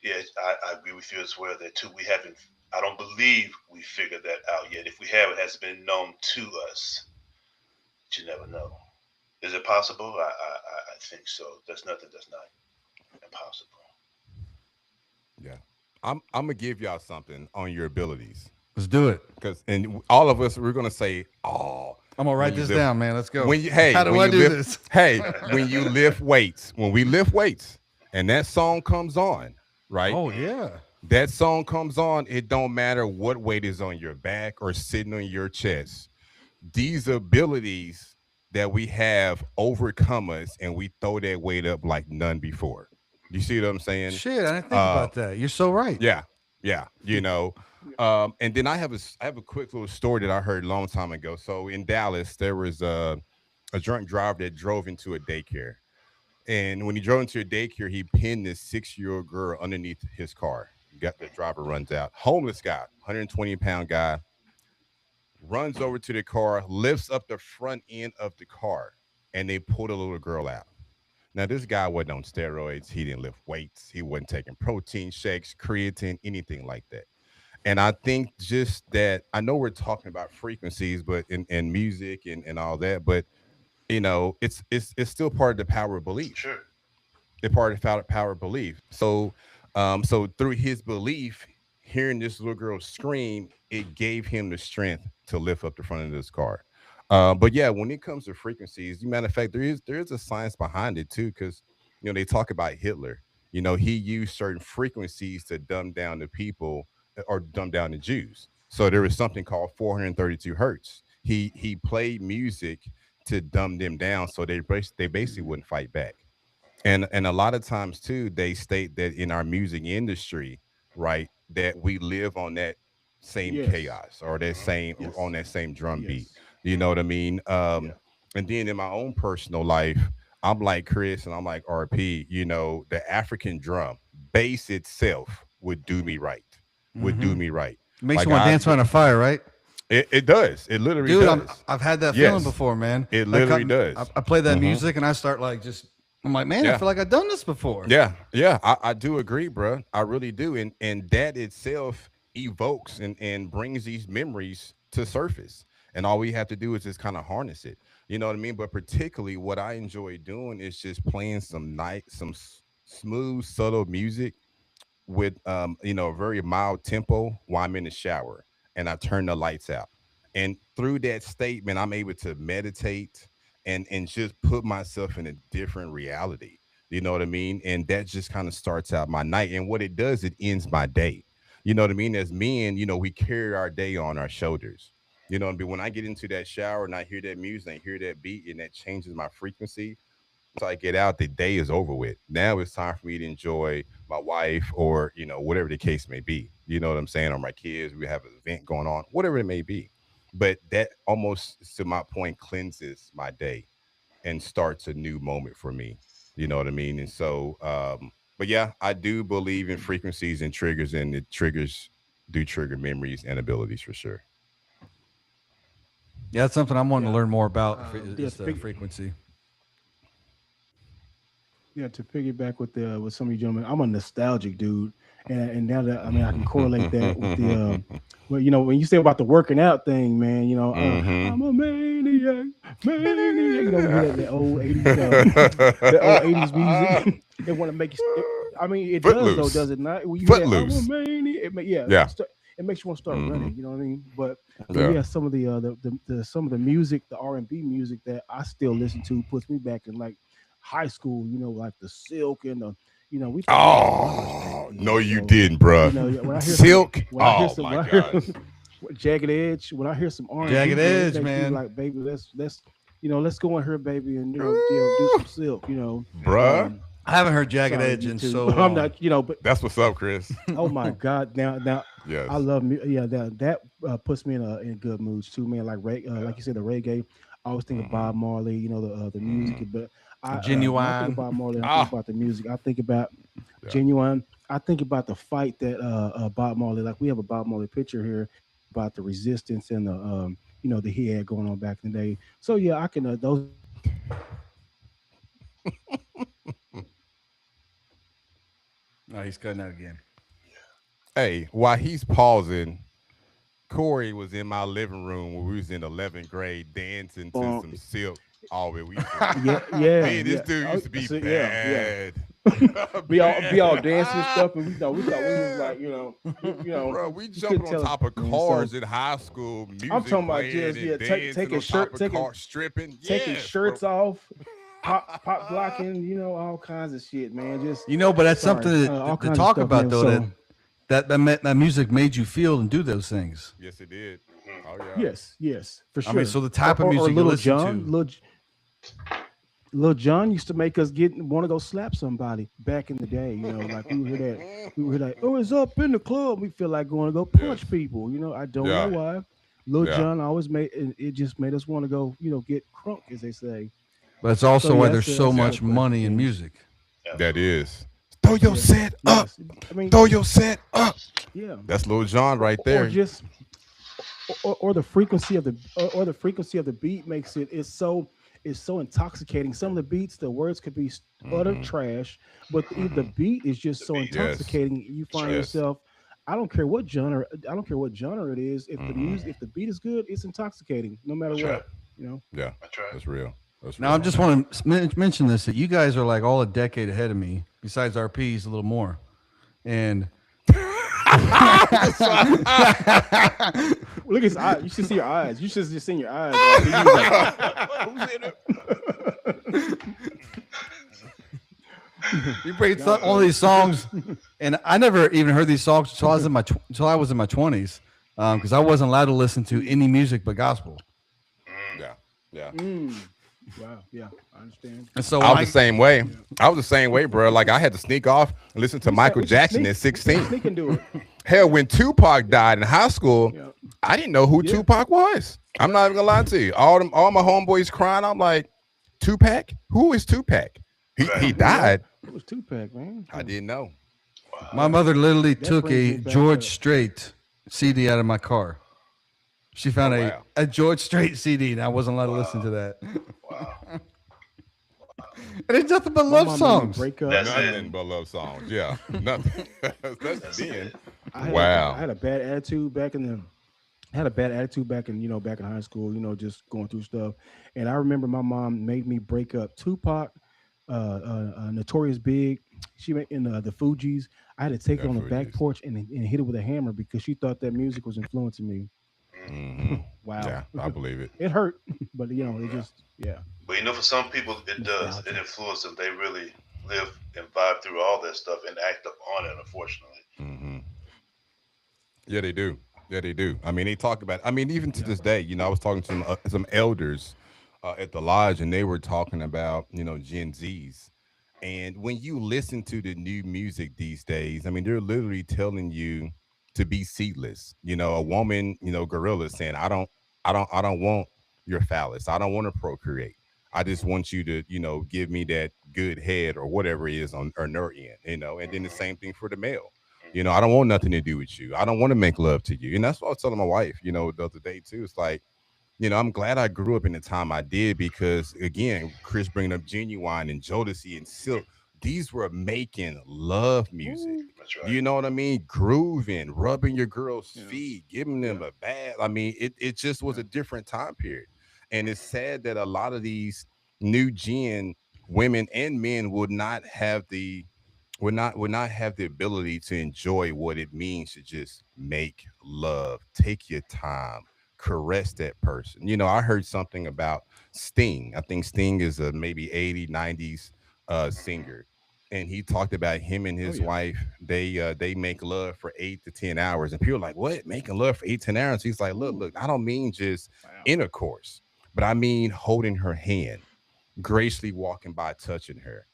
A: yeah, I agree with you as well. That too, we haven't. I don't believe we figured that out yet. If we have, it has been known to us. But you never know. Is it possible? I think so. There's nothing that's not impossible.
B: Yeah. I'm gonna give y'all something on your abilities,
D: Let's do it.
B: because and all of us we're gonna say, oh,
D: I'm gonna
B: when
D: write
B: you
D: this
B: lift,
D: down, man. Let's go.
B: when you hey
D: How do
B: when
D: I
B: you
D: do
B: lift,
D: this?
B: when you lift weights, when we lift weights, and that song comes on, right?
D: Oh
A: Mm,
D: yeah.
B: That song comes on. It don't matter what weight is on your back or sitting on your chest. These abilities that we have overcome us, and we throw that weight up like none before. You see what I'm saying?
D: Shit, I didn't think
B: Uh,
D: about that. You're so right.
B: yeah, yeah. And then I have a quick little story that I heard a long time ago. So in Dallas, there was a drunk driver that drove into a daycare, and when he drove into a daycare, he pinned this 6-year-old girl underneath his car. Got the driver runs out. Homeless guy, 120-pound guy, runs over to the car, lifts up the front end of the car, and they pull the little girl out. Now, this guy wasn't on steroids. He didn't lift weights. He wasn't taking protein shakes, creatine, anything like that. And I think just that, I know we're talking about frequencies, but in music and all that, but it's still part of the power of belief.
A: sure.
B: It's part of the power of belief. So through his belief, hearing this little girl scream, it gave him the strength to lift up the front of this car. But yeah, when it comes to frequencies, matter of fact, there is a science behind it too, because they talk about Hitler. He used certain frequencies to dumb down the people, or dumb down the Jews. So there was something called 432 hertz. He played music to dumb them down, so they basically wouldn't fight back. And a lot of times too, they state that in our music industry, right, that we live on that same
C: Yes.
B: chaos, or that
A: Hmm.
B: same on
C: Yes.
B: that same drum beat.
C: Yes.
B: You know what I mean?
C: Yeah.
B: And then in my own personal life, I'm like Chris and I'm like RP. The African drum bass itself would do me right. Would do
D: Mm-hmm.
B: me right.
D: It makes you
B: Like
D: want to dance around a fire, right?
B: it does. It literally
D: Dude,
B: does.
D: I've had that feeling
B: Yes,
D: before, man.
B: it
D: Like
B: literally does.
D: I play that
B: Hmm.
D: music and I start like just I'm like, man, I
B: Yeah.
D: feel like I've done this before.
B: Yeah, yeah, I do agree, bro. I really do, and that itself evokes and brings these memories to surface. And all we have to do is just kind of harness it. You know what I mean? But particularly, what I enjoy doing is just playing some smooth, subtle music with a very mild tempo while I'm in the shower, and I turn the lights out. And through that statement, I'm able to meditate and just put myself in a different reality. You know what I mean? And that just kind of starts out my night. And what it does, it ends my day. You know what I mean? As men, we carry our day on our shoulders. You know what I mean? When I get into that shower and I hear that music, I hear that beat, and that changes my frequency. Once I get out, the day is over with. Now it's time for me to enjoy my wife or, whatever the case may be. You know what I'm saying? Or my kids, we have an event going on, whatever it may be. But that almost, to my point, cleanses my day and starts a new moment for me. You know what I mean? And so, but yeah, I do believe in frequencies and triggers, and the triggers do trigger memories and abilities for sure.
D: Yeah, that's something I'm wanting to
C: Yeah.
D: learn more about.
C: Yeah,
D: Is the frequency.
C: Yeah, to piggyback with some of you gentlemen, I'm a nostalgic dude, and now that I mean I can correlate that with the well, when you say about the working out thing, man,
B: Hmm.
C: I'm a maniac, maniac. You know, we hear that old '80s, the old '80s music. They want to make you. I mean, it does though,
B: Footloose.
C: does it not? When you hear that, I'm a
B: Footloose.
C: maniac. Yeah,
B: Yeah.
C: it makes you want to start
B: Hmm.
C: running. You know what I mean? But
B: Yeah.
C: yeah, some of the some of the music, the R&B music that I still listen to puts me back in like high school, like the Silk and we used to have a lot of runners back
B: Oh,
C: then.
B: no, you
C: So,
B: didn't, bruh.
C: yeah,
B: Silk.
C: when I hear
B: Oh
C: some,
B: my
C: when I hear
B: gosh.
C: Jagged Edge, when I hear some R&B,
D: Jagged
C: man, it
D: Edge,
C: makes me
D: man.
C: like, baby, let's go in here, baby, and do some Silk,
B: Bruh.
C: Um,
D: I haven't heard Jagged
C: sorry,
D: Edge in
C: YouTube.
D: so
C: I'm
D: long.
C: not, but
B: That's what's up, Chris.
C: oh my God, now I
B: Yes.
C: love me. Yeah, that puts me in good moods too, man. Like like you said, the reggae. I always think of
B: Hmm.
C: Bob Marley. The music,
B: Hmm.
C: but when I think of
D: Genuine.
C: Bob Marley, and I think
B: Ah,
C: about the music. I think about
B: yeah.
C: Genuine. I think about the fight that Bob Marley. Like we have a Bob Marley picture here about the resistance and the that he had going on back in the day. So yeah, I can those
D: No, he's cutting out again.
B: Hey, while he's pausing, Corey was in my living room when we was in 11th grade dancing to
C: funk.
B: some Silk. Oh, man, we used to,
C: Yeah, yeah,
B: me and this
C: yeah.
B: dude used to be
C: So, yeah.
B: bad.
C: Be all dancing and
B: Bad.
C: stuff, and we thought we was
B: Yeah.
C: like
B: Bro, we
C: you couldn't
B: jumping on
C: tell us,
B: top of
C: man. So
B: cars in high school,
C: I'm
B: music
C: talking about
B: playing
C: just
B: and dancing
C: taking
B: on top
C: shirt
B: of cars, stripping.
C: taking
B: Yes, bro.
C: shirts off, pop blocking, all kinds of shit, man. Just
D: But that's something
C: sorry,
D: to,
C: all
D: to
C: kinds of
D: talk
C: stuff,
D: about,
C: man.
D: though.
C: So
D: That music made you feel and do those things.
B: Yes, it did.
A: Mhm.
B: Oh, yeah.
C: yes, for
D: I mean,
C: sure.
D: so the type of
C: Or
D: music you
C: Little
D: listen
C: John,
D: to.
C: Little John used to make us want to go slap somebody back in the day. Like we would hear that. Oh, it's up in the club. We feel like going to go
B: Yes.
C: punch people. I don't know
B: Yeah.
C: why. Little
B: Yeah.
C: John always made it just made us want to go. Get crunk, as they say.
D: But it's
C: So
D: also why
C: yeah,
D: there's so
C: that's a
B: Yeah.
C: good
D: much
C: question,
D: money in
C: James.
D: music.
B: That
A: Absolutely.
B: is. Throw your
C: Yes,
B: set up.
C: yes. I mean,
B: Throw your set up.
C: yeah.
B: That's Lil Jon right
C: Or
B: there.
C: just or the frequency of the frequency of the beat makes it's so intoxicating. Some of the beats, the words could be utter
B: Hmm.
C: trash, but the
B: Hmm.
C: beat is just
A: The
C: so
A: beat,
B: Yes.
C: intoxicating. You
A: that's
C: find
A: right.
B: Yes.
C: yourself. I don't care what genre it is.
B: Hmm.
C: If the beat is good, it's intoxicating, no matter
A: That's right.
C: what. You know.
B: Yeah.
A: That's right.
B: That's real. That's
D: Now, I
B: real.
D: just want to mention this, that you guys are like all a decade ahead of me, besides RP's a little more. And
C: Look at his eyes. You should see your eyes. You should just see your eyes. RP. You was
B: Who's in it?
D: you bring all these songs, and I never even heard these songs until I was in my 20s, because I wasn't allowed to listen to any music but gospel.
B: Yeah. Yeah.
C: wow. Yeah, I understand.
D: And so
B: I
D: when
B: was the same way. I was the same way, bro. Like I had to sneak off and listen to Michael
C: We should
B: Jackson
C: sneak-
B: at
C: we should
B: 16.
C: Sneak and do it.
B: Hell, when Tupac died in high school,
C: Yeah.
B: I didn't know who
C: Yeah.
B: Tupac was. I'm not even gonna lie to you. All my homeboys crying. I'm like, Tupac? Who is Tupac? He died.
C: It was Tupac, man.
B: I didn't know.
D: my mother literally
C: That
D: took
C: brings
D: a
C: me back
D: George
C: up.
D: Strait CD out of my car. She found
B: Oh, wow.
D: a George Strait CD, and I wasn't allowed to listen to that.
A: Wow.
D: And it's nothing but
C: My
D: love
C: mom made me
D: songs.
C: break up.
A: That's
B: Nothing
A: it.
B: but love songs. Yeah. Nothing. That's then.
C: I had a bad attitude back in the. I had a bad attitude back in high school. Just going through stuff, and I remember my mom made me break up Tupac, Notorious Big. She went in the Fugees. I had to take
B: Yeah,
C: her on the back
B: Fugees.
C: porch and hit it with a hammer because she thought that music was influencing me.
B: Hmm.
C: Wow,
B: Yeah, I believe it.
C: it hurt, but it just yeah.
A: But for some people, it does. It
C: Nostalgia.
A: influences them. They really live and vibe through all that stuff and act up on it. Unfortunately.
B: Hmm. Yeah, they do. Yeah, they do. I mean, they talk about. I mean, even to
C: Yeah.
B: this day, I was talking to some elders at the lodge, and they were talking about Gen Zs. And when you listen to the new music these days, I mean, they're literally telling you to be seatless. A woman, gorilla saying, I don't want your phallus. I don't want to procreate. I just want you to, give me that good head or whatever it is on her end, and then the
A: Hmm.
B: same thing for the male.
A: Hmm.
B: I don't want nothing to do with you. I don't want to make love to you. And that's what I was telling my wife, the other day too. It's like, I'm glad I grew up in the time I did because, again, Chris bringing up Genuine and Jodeci and Silk, these were making love music.
C: Ooh.
A: That's right.
B: You know what I mean? Grooving, rubbing your girl's
C: Yeah.
B: feet, giving them
C: Yeah.
B: a bath. I mean, it just was
C: Yeah.
B: a different time period. And it's sad that a lot of these new gen women and men would not have the ability to enjoy what it means to just make love, take your time, caress that person. I heard something about Sting. I think Sting is a maybe 80s, 90s singer. And he talked about him and
C: Oh
B: his
C: yeah.
B: wife. They make love for 8 to 10 hours, and people are like, "What? Making love for 8 10 hours?" He's like, "Look,
C: Ooh.
B: look. I don't mean just
C: Wow.
B: intercourse, but I mean holding her hand, gracefully walking by, touching her,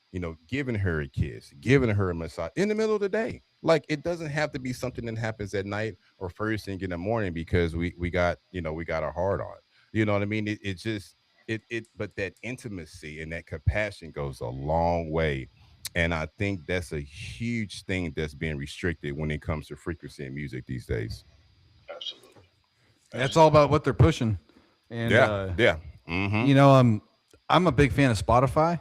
B: giving her a kiss, giving her a massage in the middle of the day. Like it doesn't have to be something that happens at night or first thing in the morning because we got our heart on. You know what I mean? It just but that intimacy and that compassion goes a long way. And I think that's a huge thing that's being restricted when it comes to frequency in music these days.
A: Absolutely.
D: That's all
A: Absolutely.
D: about what they're pushing. And
B: Yeah, yeah. Mm-hmm.
D: you know, I'm a big fan of Spotify,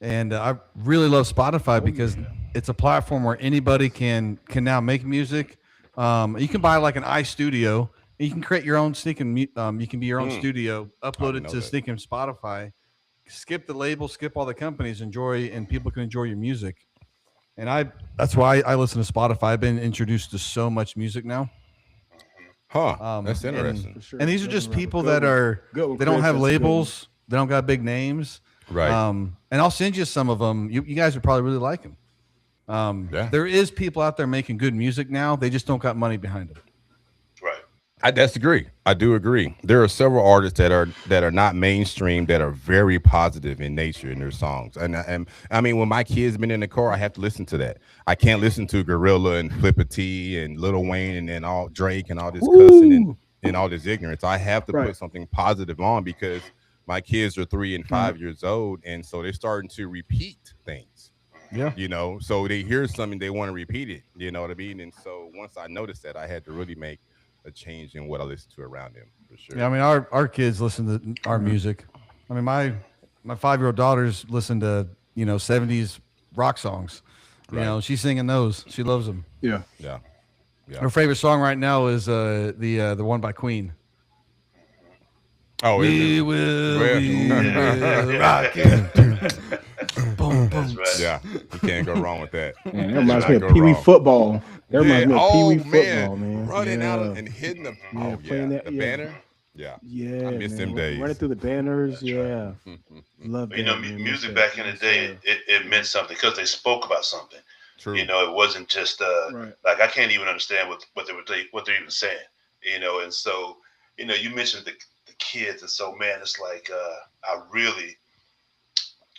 D: and I really love Spotify
C: Oh
D: because
C: yeah.
D: it's a platform where anybody can now make music. You can buy like an iStudio. And you can create your own you can be your own
B: Mm,
D: studio,
B: I
D: upload
B: didn't
D: it
B: know
D: to
B: that.
D: Sneaking Spotify, skip the label, skip all the companies, enjoy, and people can enjoy your music. And that's why I listen to Spotify. I've been introduced to so much music now.
A: Hmm.
B: Huh.
D: Um,
B: That's
D: and
B: interesting.
C: For
D: and
C: sure.
D: these are
C: That's
D: just
C: a
D: people
C: good
D: that
C: one.
D: are
C: Good one,
D: they don't
C: Chris.
D: have
C: That's a good one.
D: labels, they don't got big names.
B: Right.
D: And I'll send you some of them. You guys would probably really like them.
B: Yeah.
D: There is people out there making good music now. They just don't got money behind them.
A: Right.
B: I disagree. I do agree. There are several artists that are not mainstream that are very positive in nature in their songs. And I mean, when my kids been in the car, I have to listen to that. I can't listen to Gorilla and Flipper T and Lil Wayne and then all Drake and all this cussing and
C: Ooh.
B: all this ignorance. I have to
C: Right.
B: put something positive on because my kids are 3 and
C: Right.
B: 5 years old, and so they're starting to repeat things.
D: Yeah.
B: So they hear something, they want to repeat it. You know what I mean? And so once I noticed that, I had to really make a change in what I listen to around them for
D: Yeah.
B: sure.
D: I mean, our kids listen to our
C: Right.
D: music. I mean, my 5-year-old daughters listen to 70s rock songs.
B: Right.
D: She's singing those. She loves them.
C: Yeah.
B: Yeah. Yeah.
D: Her favorite song right now is the one by Queen.
B: Oh, is it?
D: We will
B: Well,
D: rock you. Boom,
A: That's
D: boom.
A: right.
B: yeah, you can't go wrong with that.
C: Man, that
B: You
C: reminds me
B: cannot
C: of
B: go
C: Pee Wee
B: wrong.
C: football. That reminds me of Pee
B: Oh
C: Wee
B: man,
C: football, man.
B: running out
C: Yeah.
B: and hitting the
A: Mhm.
C: Yeah.
B: oh
C: Playing
B: yeah,
C: that.
B: the
C: Yeah.
B: banner. Yeah,
C: Yeah,
B: I miss them
C: man. Running
B: days.
C: through the banners.
A: That's right.
C: Yeah. Love
A: But,
C: that, man. Miss
A: music
C: that.
A: back in the
C: Yes,
A: day,
C: sir.
A: it meant something because they spoke about something.
B: True.
A: It wasn't just
C: Right.
A: like I can't even understand what they're even saying. And so you mentioned the kids, and so man, it's like I really,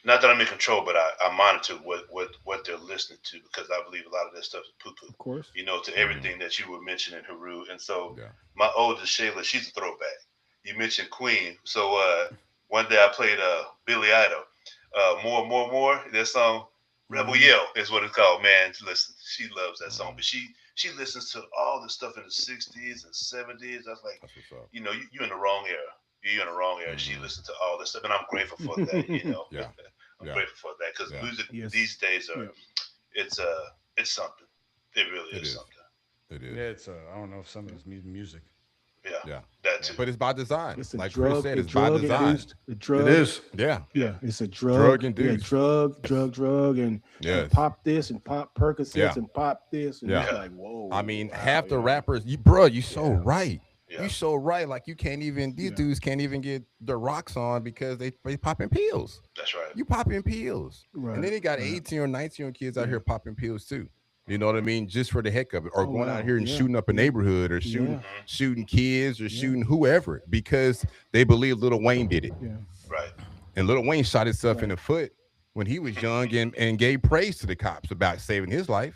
A: not that I'm in control, but I monitor what they're listening to because I believe a lot of that stuff is poo poo.
C: Of course.
A: To
B: Mhm.
A: everything that you were mentioning, Haru. And so
B: Yeah.
A: my oldest Shayla, she's a throwback. You mentioned Queen, so one day I played Billy Idol, more. That song, Rebel
C: Mhm.
A: Yell is what it's called. Man, listen, she loves that song, but she listens to all the stuff in the '60s and '70s. I was like,
B: That's what's up.
A: you're in the wrong era. You're in the wrong era. She
B: Mhm.
A: listened to all this stuff, and I'm grateful for that.
B: Yeah.
A: I'm
B: Yeah.
A: grateful for that because
B: Yeah.
A: music
C: Yes.
A: these days
C: Yeah.
A: it's it's something. It really
B: It
A: is
B: is.
A: something.
B: It
D: Yeah,
B: is.
D: it's I don't know if somebody's music.
A: Yeah,
B: Yeah.
A: that
B: Yeah.
A: too.
B: But it's by design.
C: It's a
B: Like Chris
C: drug.
B: said,
C: A
B: it's by
C: drug
B: design.
C: induced. A
D: It
C: drug.
D: is.
B: Yeah.
C: Yeah. It's a
B: Drug
C: drug. Yeah.
B: induced.
C: Drug, and
B: Yes.
C: pop this and pop Percocets
B: Yeah.
C: and pop this and
B: Yeah.
C: it's
A: Yeah.
C: like whoa.
B: I mean,
C: Wow.
B: half the
C: Yeah.
B: rappers, you so
A: Yeah.
B: right. You so right. Like you can't even these dudes can't even get the rocks on because they popping pills.
A: That's right.
B: You popping pills, and
C: Right.
B: then they got
C: Right.
B: 18 or 19-year-old kids out
C: Yeah.
B: here popping pills too. You know what I mean? Just for the heck of it, or
C: Oh
B: going out
C: wow.
B: here and
C: Yeah.
B: shooting up a
C: Yeah.
B: neighborhood, or shooting
C: Yeah.
A: Mhm.
B: shooting kids, or
C: Yeah.
B: shooting whoever because they believe Little Wayne did it.
C: Yeah.
A: Right.
B: And Little Wayne shot himself in
C: Right.
B: the foot when he was young and gave praise to the cops about saving his life.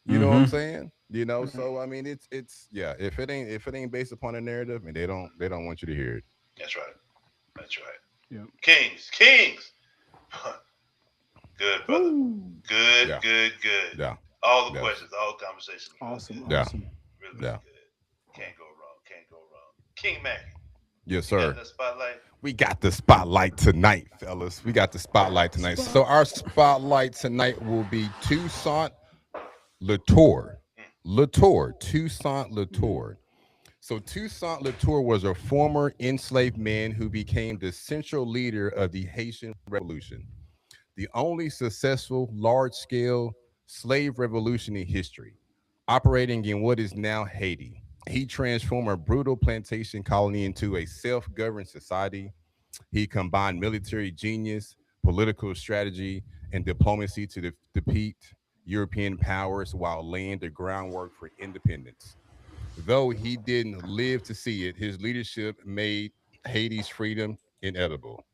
B: You know what I'm
D: Mm-hmm.
B: saying? You know,
C: Right.
B: so I mean it's yeah, if it ain't based upon a narrative and they don't want you to hear it.
A: That's right. That's right.
C: Yeah.
A: Kings. Kings. Good, brother.
C: Woo.
A: Good,
B: Yeah.
A: good, good.
B: Yeah.
A: All the
B: Yes.
A: questions, all the conversations were really
C: Awesome.
A: good.
B: Yeah.
C: Awesome.
A: Really,
B: Yeah.
A: really good. Can't go wrong. Can't go wrong. King Mackey,
B: Yes,
A: you got
B: sir.
A: that spotlight?
B: We got the spotlight tonight, fellas. We got the spotlight tonight. So our spotlight tonight will be Toussaint Latour. Toussaint Latour. So Toussaint Latour was a former enslaved man who became the central leader of the Haitian Revolution, the only successful large-scale slave revolution in history, operating in what is now Haiti. He transformed a brutal plantation colony into a self-governed society. He combined military genius, political strategy, and diplomacy to defeat European powers while laying the groundwork for independence. Though he didn't live to see it, his leadership made Haiti's freedom inedible.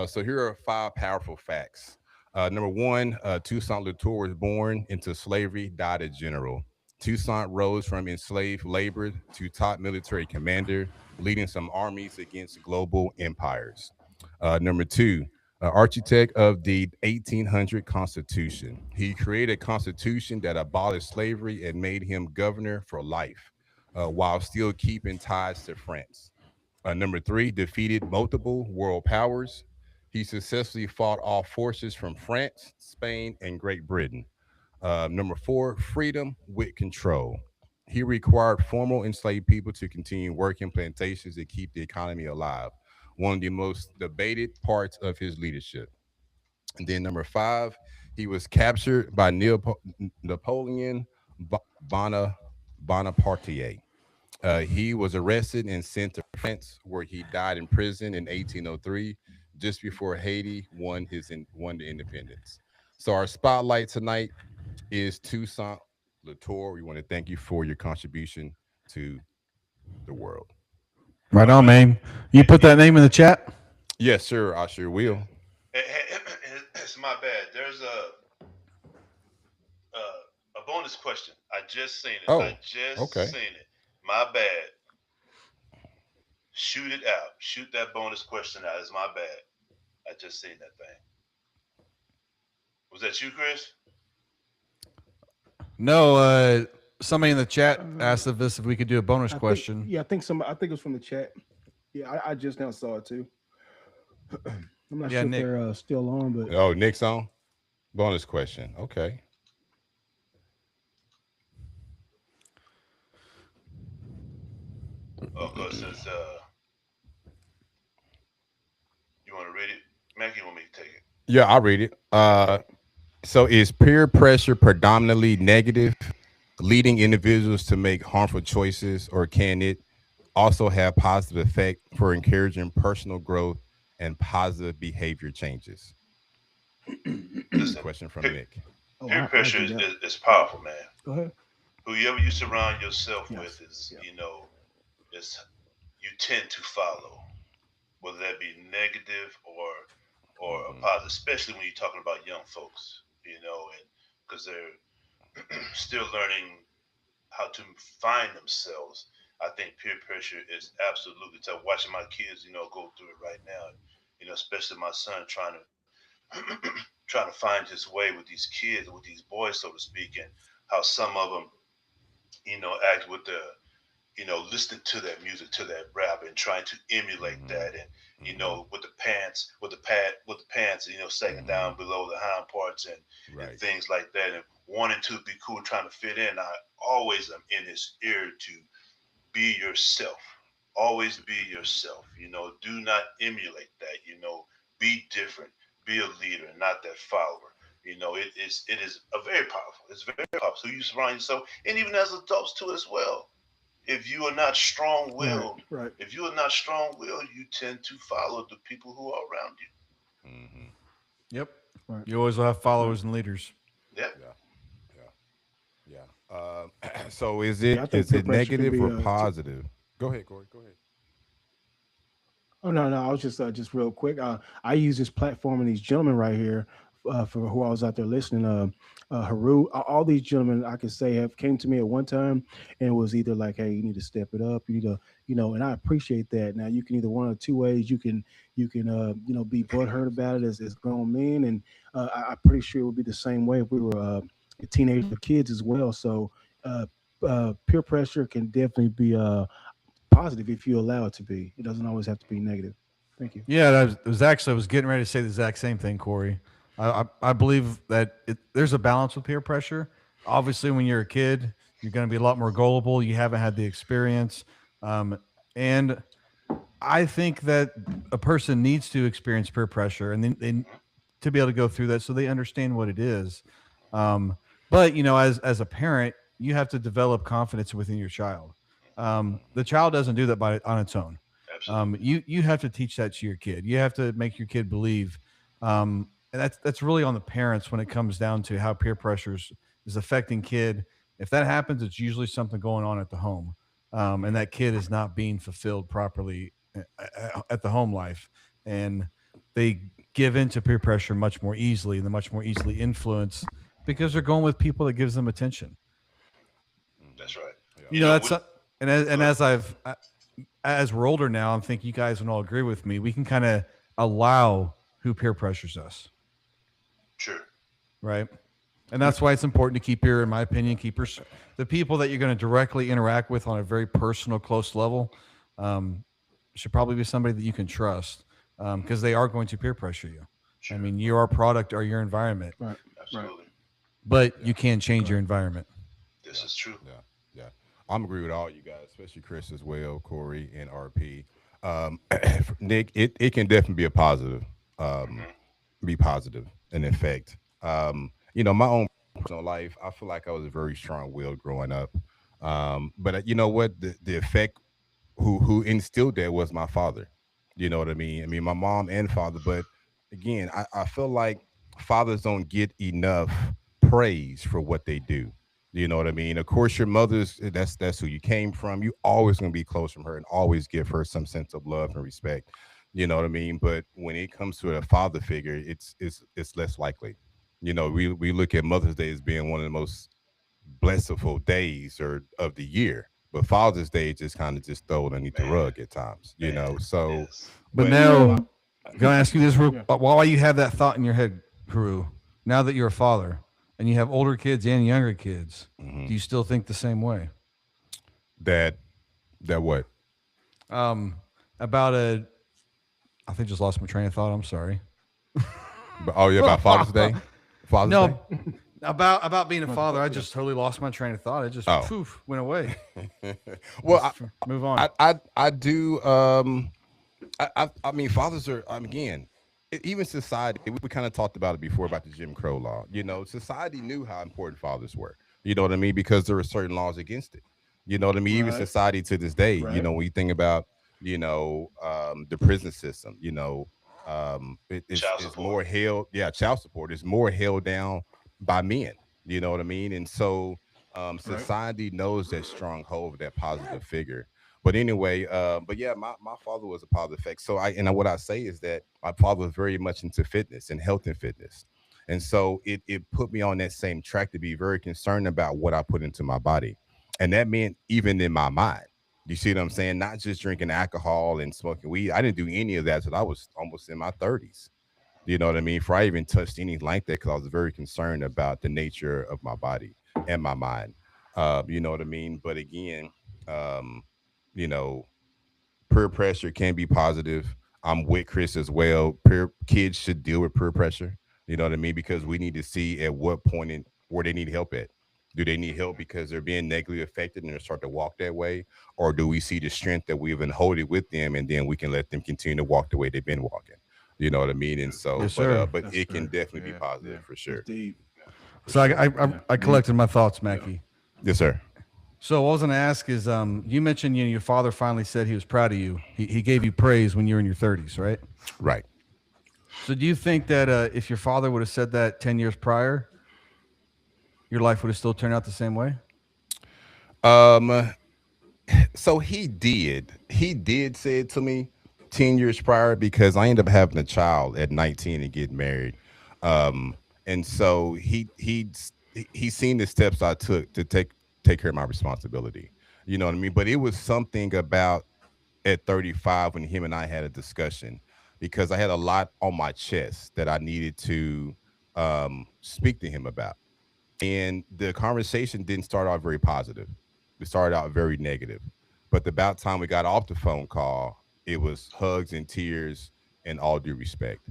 B: So here are five powerful facts. Number one, Toussaint Louverture was born into slavery, died a general. Toussaint rose from enslaved labor to top military commander, leading some armies against global empires. Number two, architect of the 1800 Constitution. He created a constitution that abolished slavery and made him governor for life, while still keeping ties to France. Number three, defeated multiple world powers. He successfully fought off forces from France, Spain, and Great Britain. Number four, freedom with control. He required former enslaved people to continue working plantations to keep the economy alive, one of the most debated parts of his leadership. And then number five, he was captured by Napoleon Bonaparte. He was arrested and sent to France, where he died in prison in 1803, just before Haiti won the independence. So our spotlight tonight is Toussaint Latour. We want to thank you for your contribution to the world.
D: Right
A: All
D: on,
A: right.
D: man. You put that name in the chat.
B: Yes, sir. I sure will.
A: It's my bad. There's a bonus question. I just seen it.
B: Oh,
A: I just
B: okay.
A: seen it. My bad. Shoot it out. Shoot that bonus question out. It's my bad. I just seen that thing. Was that you, Chris?
D: No, somebody in the chat asked if we could do a bonus
C: I
D: question.
C: Think, yeah, I think it was from the chat. Yeah, I just now saw it too. I'm not
D: Yeah,
C: sure
D: Nick.
C: if they're still on, but
B: Oh, Nick's on. Bonus question. Okay.
A: Oh, good. Since you want to read it, Mac, you want me to take it?
B: Yeah, I'll read it. So is peer pressure predominantly negative, leading individuals to make harmful choices, or can it also have positive effect for encouraging personal growth and positive behavior changes?
A: Listen,
B: Question from
A: peer,
B: Nick.
A: peer
C: I
A: pressure
C: do
A: is,
C: that.
A: is powerful, man.
C: Go ahead.
A: Whoever you surround yourself
C: Yes.
A: with is,
C: Yeah.
A: is you tend to follow, whether that be negative or a
B: Mhm.
A: positive, especially when you're talking about young folks, and because they're still learning how to find themselves. I think peer pressure is absolutely tough. Watching my kids, go through it right now, especially my son trying to find his way with these kids, with these boys, so to speak, and how some of them, act with the listening to that music, to that rap, and trying to emulate
B: Mhm.
A: that, and
B: Mhm.
A: with the pants, with the pants, sagging down
B: Mhm.
A: below the hind parts, and
B: Right.
A: things like that, and wanting to be cool, trying to fit in. I always am in his ear to be yourself. Always be yourself. Do not emulate that. Be different. Be a leader, not that follower. It is a very powerful. It's very powerful. So you surround yourself, and even as adults too as well. if you are not strong-willed,
C: Right.
A: if you are not strong-willed, you tend to follow the people who are around you.
B: Hmm.
D: Yep.
C: Right.
D: You always will have followers and leaders.
A: Yep.
B: Yeah, yeah, yeah. So
C: Yeah, I think
B: is
C: peer
B: it
C: pressure can
B: negative
C: be
B: or positive? Go ahead, Corey. Go ahead.
C: Oh no, no, I was just real quick. I use this platform and these gentlemen right here for who I was out there listening. Haru, all these gentlemen I could say have came to me at one time and it was either like, hey, you need to step it up, you need to, and I appreciate that. Now you can either one or two ways. You can be butthurt about it as grown men, and I'm pretty sure it would be the same way if we were teenagers or kids as well. So uh, peer pressure can definitely be positive if you allow it to be. It doesn't always have to be negative. Thank you.
D: Yeah, I was getting ready to say the exact same thing, Corey. I believe that there's a balance with peer pressure. Obviously, when you're a kid, you're going to be a lot more gullible. You haven't had the experience, and I think that a person needs to experience peer pressure and then to be able to go through that so they understand what it is. Um, but as a parent, you have to develop confidence within your child. The child doesn't do that on its own.
A: Absolutely.
D: You have to teach that to your kid. You have to make your kid believe, and that's really on the parents when it comes down to how peer pressures is affecting kid. If that happens, it's usually something going on at the home, and that kid is not being fulfilled properly at the home life, and they give into peer pressure much more easily and they're much more easily influenced because they're going with people that gives them attention.
A: That's right.
B: Yeah.
D: You know, that's
A: With,
D: and as we're older now, I think you guys would all agree with me. We can kind of allow who peer pressures us,
A: sure.
D: right? And that's why it's important to in my opinion, the people that you're going to directly interact with on a very personal, close level, um, should probably be somebody that you can trust, because they are going to peer pressure you. I
A: Sure.
D: mean, your product or your environment,
C: Right. Right.
A: Absolutely.
D: but
B: Yeah.
D: you can change your
C: Right.
D: environment.
A: This
B: Yeah,
A: is true.
B: yeah, yeah. I'm agree with all you guys, especially Chris as well, Corey and RP. Nick, it can definitely be a positive, um,
A: Hmm.
B: be positive in effect. My own personal life, I feel like I was very strong-willed growing up. But you know what? The effect who instilled that was my father. You know what I mean? I mean, my mom and father. But again, I feel like fathers don't get enough praise for what they do. You know what I mean? Of course, your mother's that's who you came from. You always gonna be close from her and always give her some sense of love and respect. You know what I mean? But when it comes to a father figure, it's less likely. We look at Mother's Day as being one of the most blissful days or of the year. But Father's Day just kind of just thrown underneath the
A: Man,
B: rug at times,
A: man.
B: So,
A: Yes.
D: But
B: but
D: now,
C: Yeah.
D: gonna ask you this
C: Yeah.
D: while you have that thought in your head, Peru. Now that you're a father and you have older kids and younger kids, do
B: mhm,
D: you still think the same way?
B: that that what?
D: Um, about a, I think just lost my train of thought. I'm sorry.
B: But oh yeah, about Father's Day, Father's Day.
D: No, about being a
C: No,
D: father, I
C: yeah.
D: just totally lost my train of thought. It just
B: Oh,
D: poof went away.
B: well,
D: Move on.
B: I do. I mean, fathers are. Again, even society. We kind of talked about it before about the Jim Crow law. Society knew how important fathers were. You know what I mean? Because there were certain laws against it. You know what I mean? Even
C: Right.
B: society to this day.
C: Right.
B: When you think about the prison system.
A: Child
B: It's
A: support.
B: more held. Yeah, child support is more held down by men. You know what I mean? And so
C: Right.
B: society knows that stronghold of that positive figure. But anyway, but yeah, my father was a positive effect. So what I say is that my father was very much into fitness and health and fitness. And so it put me on that same track to be very concerned about what I put into my body. And that meant even in my mind. You see what I'm saying? Not just drinking alcohol and smoking weed. I didn't do any of that until I was almost in my 30s. You know what I mean? Before I even touched anything like that, because I was very concerned about the nature of my body and my mind. You know what I mean? But again, um, you know, peer pressure can be positive. I'm with Chris as well. Peer kids should deal with peer pressure. You know what I mean? Because we need to see at what point in where they need help at. Do they need help because they're being negatively affected and they start to walk that way, or do we see the strength that we've been holding with them, and then we can let them continue to walk the way they've been walking? You know what I mean? And so,
D: Yes, sir.
B: but
C: That's
B: it can
C: fair.
B: definitely be
C: Yeah.
B: positive
C: Yeah.
B: for
C: That's
B: sure,
C: deep.
B: for
D: So
B: sure.
C: Yeah.
D: I
C: Deep.
D: collected my thoughts,
C: Yeah.
D: Mackie.
B: Yes, sir.
D: So what I was going to ask is, you mentioned your father finally said he was proud of you. He gave you praise when you were in your 30s, right?
B: Right.
D: So do you think that if your father would have said that 10 years prior, your life would have still turned out the same way?
B: Um, so he did say it to me 10 years prior because I ended up having a child at 19 and getting married. Um, and so he's seen the steps I took to take care of my responsibility. You know what I mean? But it was something about at 35 when him and I had a discussion because I had a lot on my chest that I needed to speak to him about. And the conversation didn't start out very positive. It started out very negative. But about time we got off the phone call, it was hugs and tears and all due respect.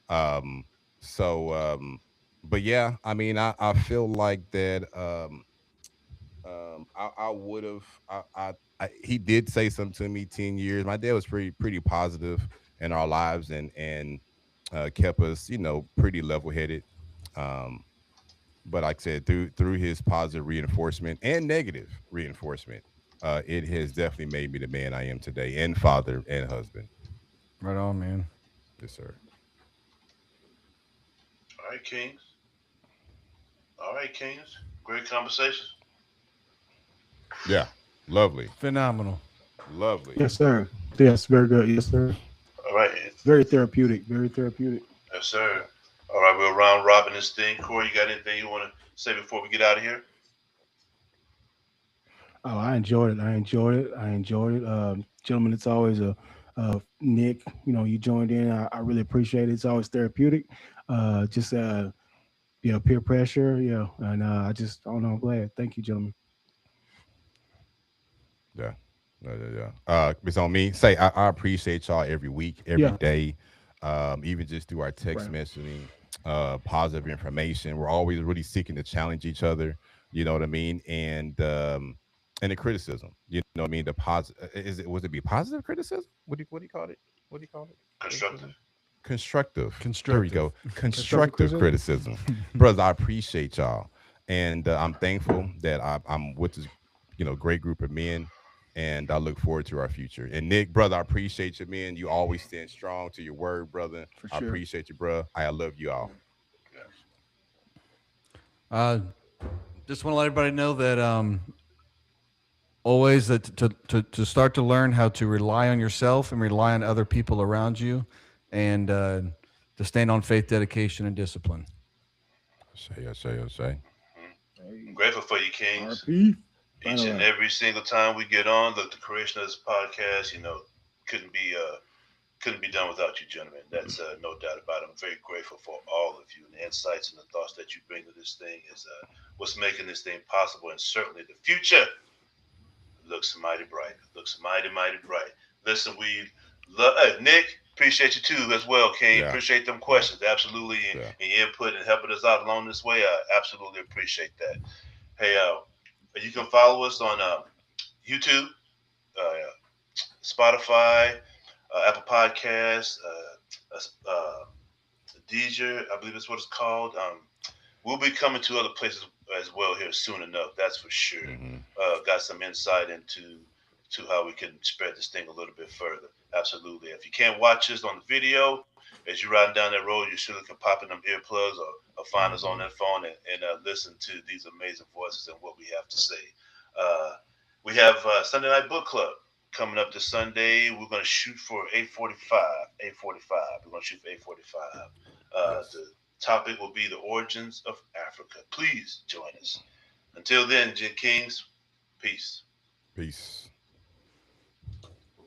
B: Um, so, but yeah, I mean, I feel like that. I would have. He did say something to me 10 years. My dad was pretty positive in our lives and kept us, pretty level headed. Um, but like I said, through his positive reinforcement and negative reinforcement, it has definitely made me the man I am today, and father and husband.
D: Right on, man.
B: Yes, sir.
A: All right, Kings. All right, Kings. Great conversation.
B: Yeah, lovely,
D: Phenomenal.
B: lovely.
C: Yes, sir. Yes, very good. Yes, sir.
A: All right.
C: Very therapeutic. Very therapeutic.
A: Yes, sir. All right, we'll round robin this thing. Corey, you got anything you want to say before we get out of here?
C: Oh, I enjoyed it. I enjoyed it. I enjoyed it. Gentlemen, it's always a Nick. You joined in. I really appreciate it. It's always therapeutic. Just yeah, peer pressure. Yeah, and I just, I don't know. I'm glad. Thank you, gentlemen.
B: Yeah. Yeah. It's on me. Say I appreciate y'all every week, every
C: Yeah,
B: day, even just through our text
C: right.
B: messaging, positive information. We're always really seeking to challenge each other. You know what I mean? And the criticism. You know what I mean? The positive is it was it be positive criticism? What do you call it? What do you call it?
A: Constructive.
B: Criticism? Constructive. There we
D: Constructive.
B: go.
C: Constructive
B: Constructive
C: criticism.
B: criticism, brothers. I appreciate y'all, and I'm thankful that I'm with this, great group of men, and I look forward to our future. And Nick, brother, I appreciate you, man. You always stand strong to your word, brother.
C: For
B: I
C: sure.
B: appreciate you, bro. I love you all.
A: Yeah.
D: Uh, just want to let everybody know that always that to start to learn how to rely on yourself and rely on other people around you, and to stand on faith, dedication, and discipline.
B: I say.
A: I'm
C: Hey,
A: grateful for you, Kings.
C: RP.
A: Each
C: Final
A: and
C: out.
A: every single time we get on, look, the creation of this podcast, couldn't be couldn't be done without you, gentlemen. That's no doubt about it. I'm very grateful for all of you and the insights and the thoughts that you bring to this thing is what's making this thing possible, and certainly the future looks mighty bright. Looks mighty, mighty bright. Listen, we love Nick. Appreciate you too as well, King.
B: Yeah,
A: Appreciate them
B: yeah,
A: questions, absolutely,
B: yeah.
A: and your input and helping us out along this way. I absolutely appreciate that. Hey, you can follow us on YouTube, uh, Spotify, Apple Podcasts, Deezer, I believe that's what it's called. We'll be coming to other places as well here soon enough. That's for sure.
B: Hmm.
A: Got some insight into how we can spread this thing a little bit further. Absolutely. If you can't watch us on the video, as you're riding down that road, you surely can pop in them earplugs or find us on that phone and listen to these amazing voices and what we have to say. Uh, we have Sunday Night Book Club coming up this Sunday. We're going to shoot for 8:45. 8:45. We're going to shoot for 8:45.
B: Yes.
A: The topic will be the origins of Africa. Please join us. Until then, J Kings, peace.
B: Peace.